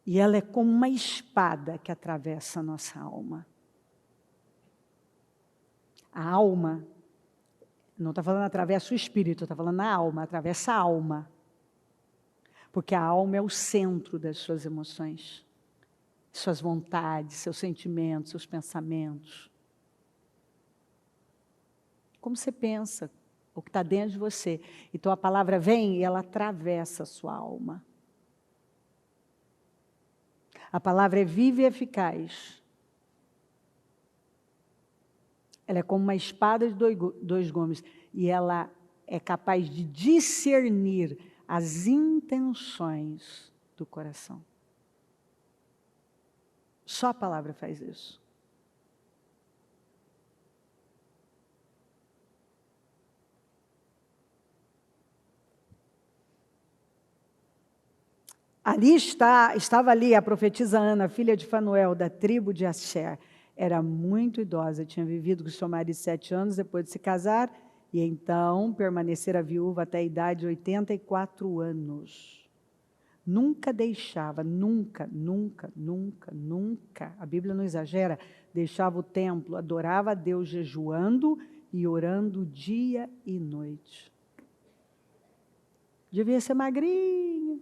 A: E ela é como uma espada que atravessa a nossa alma. A alma, não está falando atravessa o espírito, está falando na alma, atravessa a alma. Porque a alma é o centro das suas emoções, suas vontades, seus sentimentos, seus pensamentos. Como você pensa, o que está dentro de você. Então a palavra vem e ela atravessa a sua alma. A palavra é viva e eficaz. Ela é como uma espada de dois gumes. E ela é capaz de discernir as intenções do coração. Só a palavra faz isso. Estava ali a profetisa Ana, filha de Fanuel, da tribo de Asher. Era muito idosa, tinha vivido com seu marido 7 anos depois de se casar, e então permanecera viúva até a idade de 84 anos. Nunca deixava, nunca, a Bíblia não exagera, deixava o templo, adorava a Deus jejuando e orando dia e noite. Devia ser magrinha,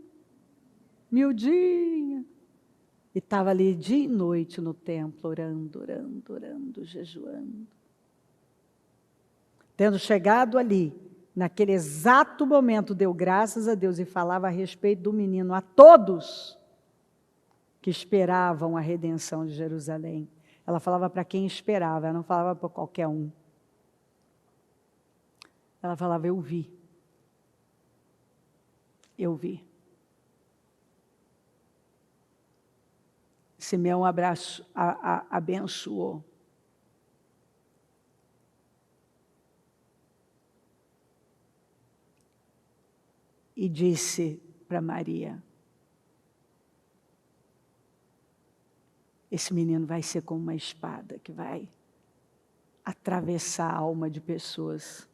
A: miudinha. E estava ali dia e noite no templo, orando, jejuando. Tendo chegado ali, naquele exato momento, deu graças a Deus e falava a respeito do menino a todos que esperavam a redenção de Jerusalém. Ela falava para quem esperava, ela não falava para qualquer um. Ela falava, eu vi. Eu vi. Simeão abençoou. E disse para Maria, esse menino vai ser como uma espada que vai atravessar a alma de pessoas.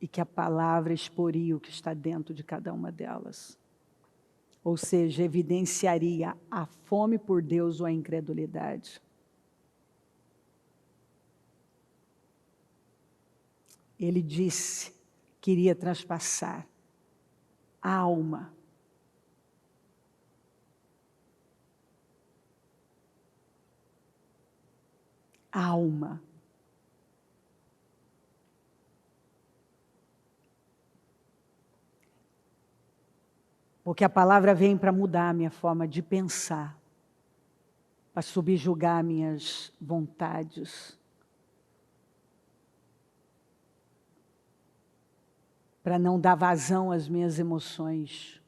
A: E que a palavra exporia o que está dentro de cada uma delas. Ou seja, evidenciaria a fome por Deus ou a incredulidade. Ele disse que iria transpassar a alma. A alma. Porque a palavra vem para mudar a minha forma de pensar, para subjugar minhas vontades. para não dar vazão às minhas emoções,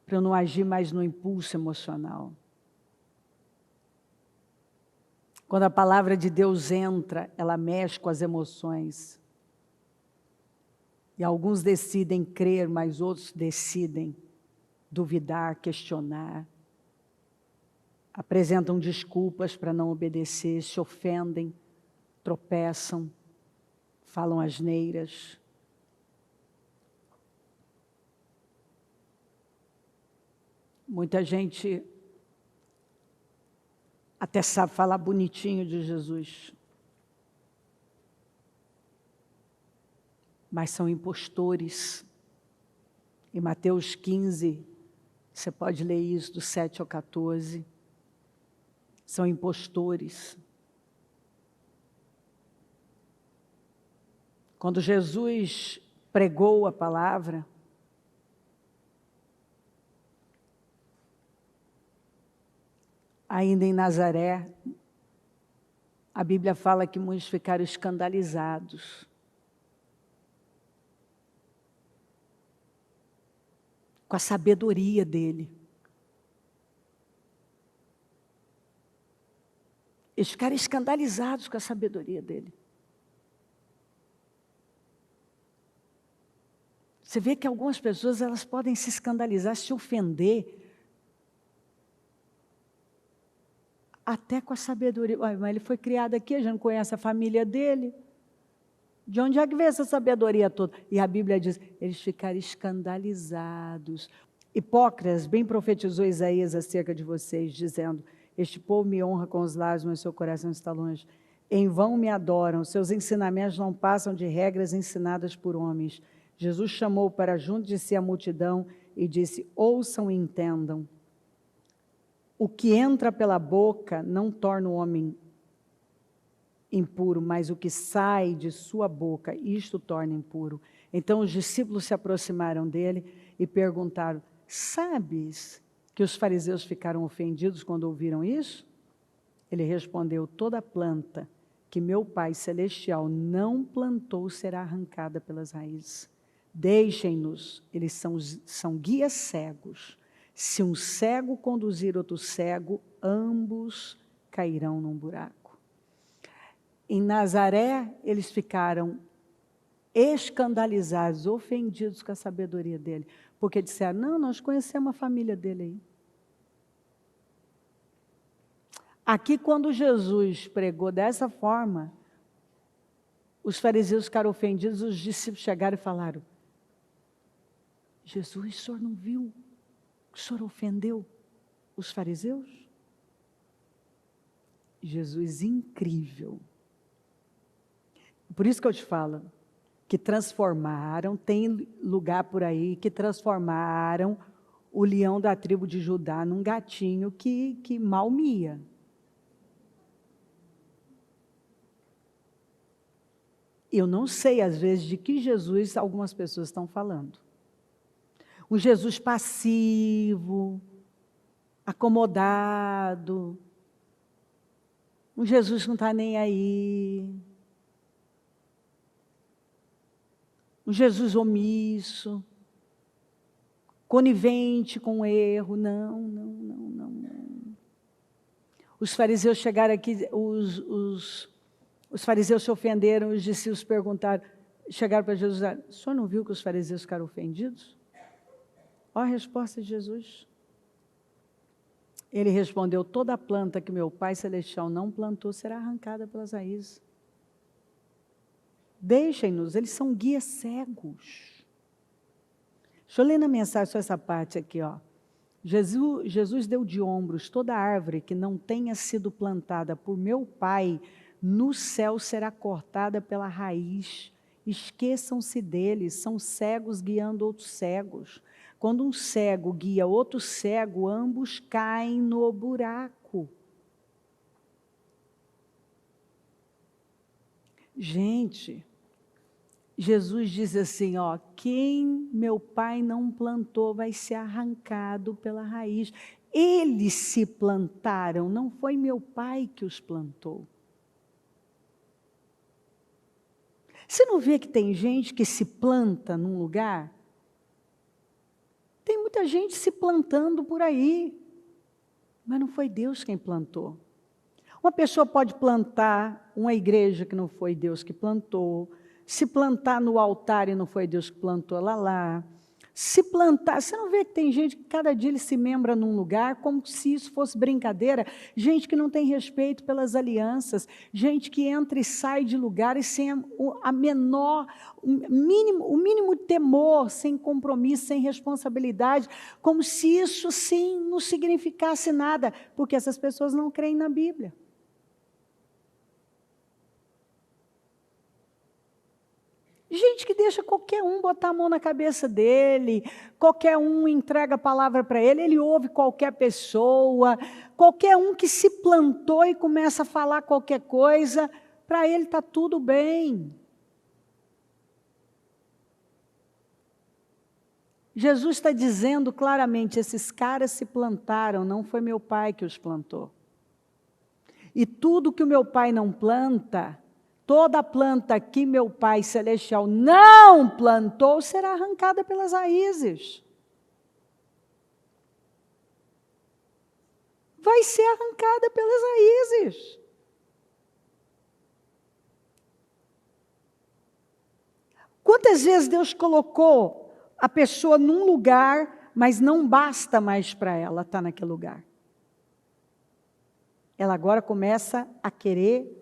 A: para eu não agir mais no impulso emocional. Quando a palavra de Deus entra, ela mexe com as emoções. E alguns decidem crer, mas outros decidem duvidar, questionar. Apresentam desculpas para não obedecer, se ofendem, tropeçam, falam asneiras. Muita gente até sabe falar bonitinho de Jesus, mas são impostores. Em Mateus 15, você pode ler isso do 7 ao 14, são impostores. Quando Jesus pregou a palavra, ainda em Nazaré, a Bíblia fala que muitos ficaram escandalizados. Com a sabedoria dele. Eles ficaram escandalizados com a sabedoria dele. Você vê que algumas pessoas elas podem se escandalizar, se ofender, até com a sabedoria. Mas ele foi criado aqui, a gente não conhece a família dele. De onde é que veio essa sabedoria toda? E a Bíblia diz, eles ficaram escandalizados. Hipócritas, bem profetizou Isaías acerca de vocês, dizendo, este povo me honra com os lábios, mas seu coração está longe. Em vão me adoram, seus ensinamentos não passam de regras ensinadas por homens. Jesus chamou para junto de si a multidão e disse, ouçam e entendam. O que entra pela boca não torna o homem impuro, mas o que sai de sua boca, isto torna impuro. Então os discípulos se aproximaram dele e perguntaram, sabes que os fariseus ficaram ofendidos quando ouviram isso? Ele respondeu, toda planta que meu Pai Celestial não plantou será arrancada pelas raízes. Deixem-nos, eles são guias cegos. Se um cego conduzir outro cego, ambos cairão num buraco. Em Nazaré, eles ficaram escandalizados, ofendidos com a sabedoria dele, porque disseram, não, nós conhecemos a família dele aí. Aqui, quando Jesus pregou dessa forma, os fariseus ficaram ofendidos, os discípulos chegaram e falaram, Jesus, o senhor não viu? O senhor ofendeu os fariseus? Jesus incrível. Por isso que eu te falo, que transformaram, tem lugar por aí, que transformaram o leão da tribo de Judá num gatinho que mal mia. Eu não sei, às vezes, de que Jesus algumas pessoas estão falando. Um Jesus passivo, acomodado, um Jesus que não está nem aí, um Jesus omisso, conivente com o erro. Não. Os fariseus chegaram aqui, os fariseus se ofenderam, os discípulos perguntaram, chegaram para Jesus, o senhor não viu que os fariseus ficaram ofendidos? Olha a resposta de Jesus. Ele respondeu, toda planta que meu Pai Celestial não plantou será arrancada pelas raízes. Deixem-nos, eles são guias cegos. Deixa eu ler na mensagem só essa parte aqui, ó. Jesus deu de ombros, toda árvore que não tenha sido plantada por meu Pai, no céu será cortada pela raiz. Esqueçam-se deles, são cegos guiando outros cegos. Quando um cego guia outro cego, ambos caem no buraco. Gente, Jesus diz assim, ó, quem meu Pai não plantou vai ser arrancado pela raiz. Eles se plantaram, não foi meu Pai que os plantou. Você não vê que tem gente que se planta num lugar? Tem muita gente se plantando por aí, mas não foi Deus quem plantou. Uma pessoa pode plantar uma igreja que não foi Deus que plantou, se plantar no altar e não foi Deus que plantou lá. Se plantar, você não vê que tem gente que cada dia ele se membra num lugar como se isso fosse brincadeira, gente que não tem respeito pelas alianças, gente que entra e sai de lugares sem o mínimo temor, sem compromisso, sem responsabilidade, como se isso sim não significasse nada, porque essas pessoas não creem na Bíblia. Gente que deixa qualquer um botar a mão na cabeça dele, qualquer um entrega a palavra para ele, ele ouve qualquer pessoa, qualquer um que se plantou e começa a falar qualquer coisa, para ele está tudo bem. Jesus está dizendo claramente, esses caras se plantaram, não foi meu pai que os plantou. E tudo que o meu pai não planta, toda planta que meu Pai Celestial não plantou, será arrancada pelas raízes. Vai ser arrancada pelas raízes. Quantas vezes Deus colocou a pessoa num lugar, mas não basta mais para ela estar naquele lugar. Ela agora começa a querer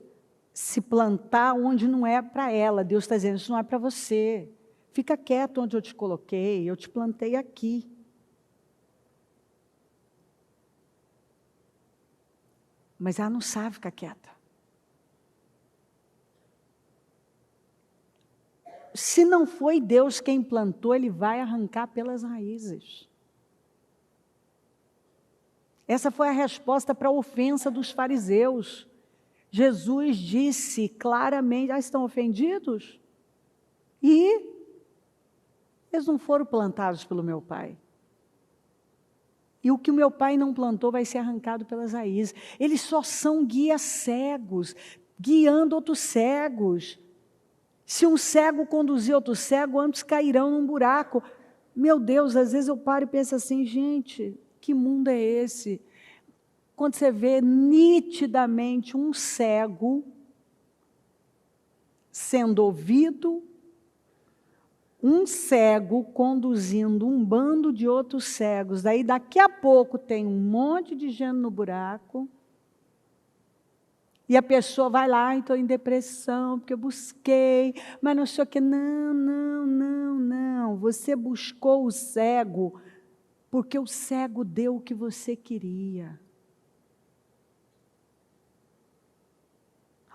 A: se plantar onde não é para ela. Deus está dizendo, isso não é para você. Fica quieto onde eu te coloquei, eu te plantei aqui. Mas ela não sabe ficar quieta. Se não foi Deus quem plantou, Ele vai arrancar pelas raízes. Essa foi a resposta para a ofensa dos fariseus. Jesus disse claramente, estão ofendidos? E eles não foram plantados pelo meu Pai. E o que o meu Pai não plantou vai ser arrancado pelas raízes. Eles só são guias cegos, guiando outros cegos. Se um cego conduzir outro cego, ambos cairão num buraco. Meu Deus, às vezes eu paro e penso assim, gente, que mundo é esse? Quando você vê nitidamente um cego sendo ouvido, um cego conduzindo um bando de outros cegos, daí daqui a pouco tem um monte de gente no buraco, e a pessoa vai lá, estou em depressão, porque eu busquei, mas não sei o que, não, você buscou o cego, porque o cego deu o que você queria.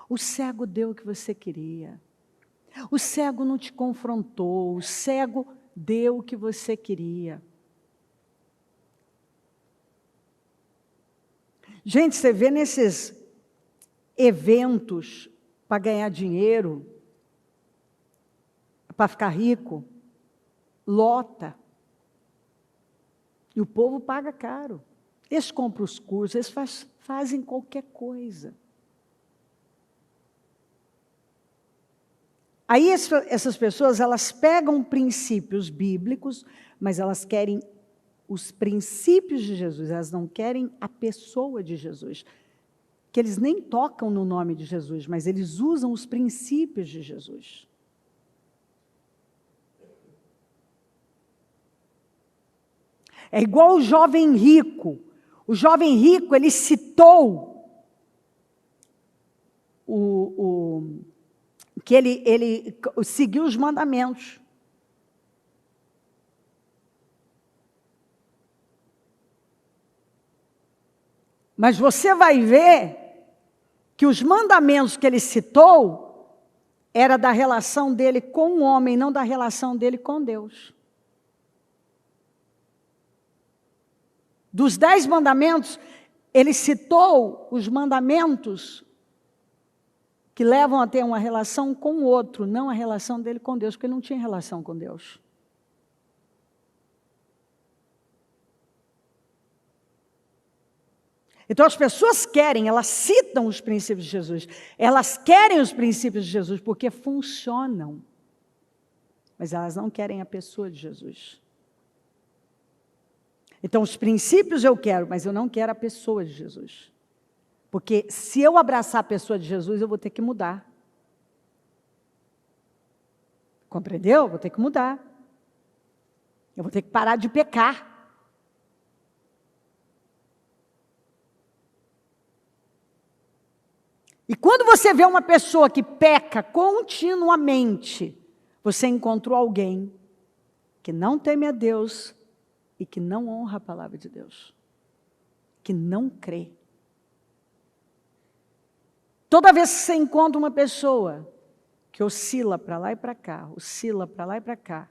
A: O cego deu o que você queria. O cego não te confrontou. O cego deu o que você queria. Gente, você vê nesses eventos para ganhar dinheiro, para ficar rico, lota. E o povo paga caro. Eles compram os cursos, eles fazem qualquer coisa. Aí essas pessoas, elas pegam princípios bíblicos, mas elas querem os princípios de Jesus, elas não querem a pessoa de Jesus. Que eles nem tocam no nome de Jesus, mas eles usam os princípios de Jesus. É igual o jovem rico. O jovem rico, ele citou que ele seguiu os mandamentos. Mas você vai ver que os mandamentos que ele citou era da relação dele com o homem, não da relação dele com Deus. Dos 10 mandamentos, ele citou os mandamentos que levam a ter uma relação com o outro, não a relação dele com Deus, porque ele não tinha relação com Deus. Então as pessoas querem, elas citam os princípios de Jesus. Elas querem os princípios de Jesus porque funcionam. Mas elas não querem a pessoa de Jesus. Então os princípios eu quero, mas eu não quero a pessoa de Jesus. Porque se eu abraçar a pessoa de Jesus, eu vou ter que mudar. Compreendeu? Vou ter que mudar. Eu vou ter que parar de pecar. E quando você vê uma pessoa que peca continuamente, você encontrou alguém que não teme a Deus e que não honra a palavra de Deus, que não crê. Toda vez que você encontra uma pessoa que oscila para lá e para cá, oscila para lá e para cá,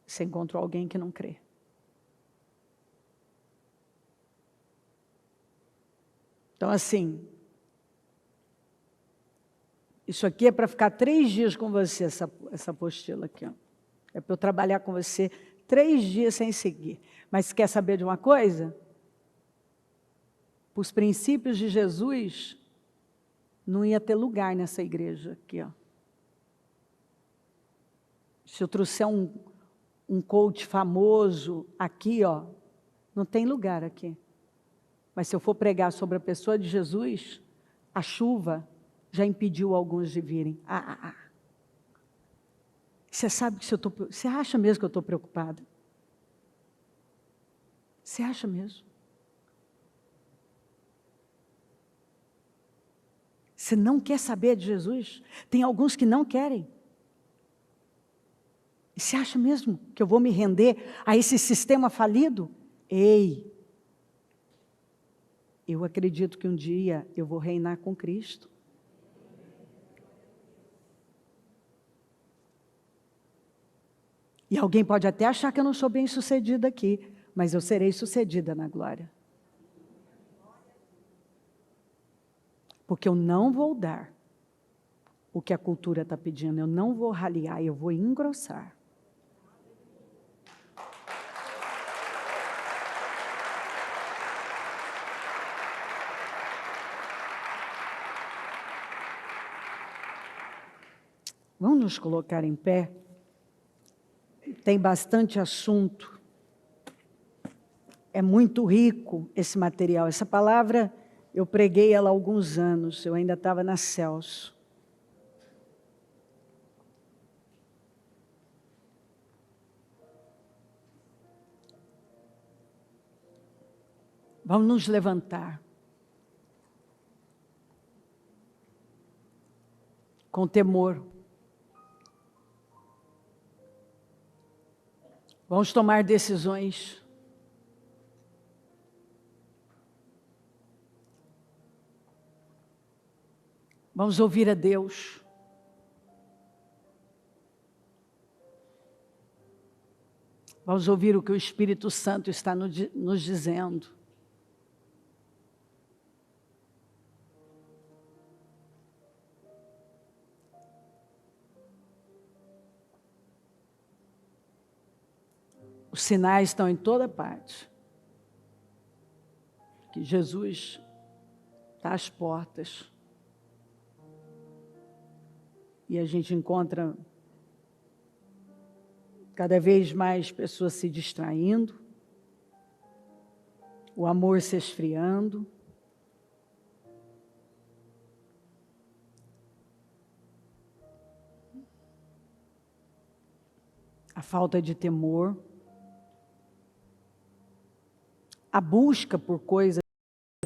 A: você encontrou alguém que não crê. Então, assim, isso aqui é para ficar 3 dias com você, essa apostila aqui. Ó. É para eu trabalhar com você 3 dias sem seguir. Mas quer saber de uma coisa? Os princípios de Jesus não ia ter lugar nessa igreja aqui. Ó. Se eu trouxer um coach famoso aqui, ó, não tem lugar aqui. Mas se eu for pregar sobre a pessoa de Jesus, a chuva já impediu alguns de virem. Você sabe que você acha mesmo que eu estou preocupada? Você acha mesmo? Você não quer saber de Jesus? Tem alguns que não querem. E você acha mesmo que eu vou me render a esse sistema falido? Ei! Eu acredito que um dia eu vou reinar com Cristo. E alguém pode até achar que eu não sou bem-sucedida aqui, mas eu serei sucedida na glória. Porque eu não vou dar o que a cultura está pedindo, eu não vou raliar, eu vou engrossar. Vamos nos colocar em pé? Tem bastante assunto. É muito rico esse material. Essa palavra, eu preguei ela há alguns anos, eu ainda estava na Celso. Vamos nos levantar. Com temor. Vamos tomar decisões. Vamos ouvir a Deus. Vamos ouvir o que o Espírito Santo está nos dizendo. Os sinais estão em toda parte. Que Jesus está às portas. E a gente encontra cada vez mais pessoas se distraindo, o amor se esfriando. A falta de temor. A busca por coisas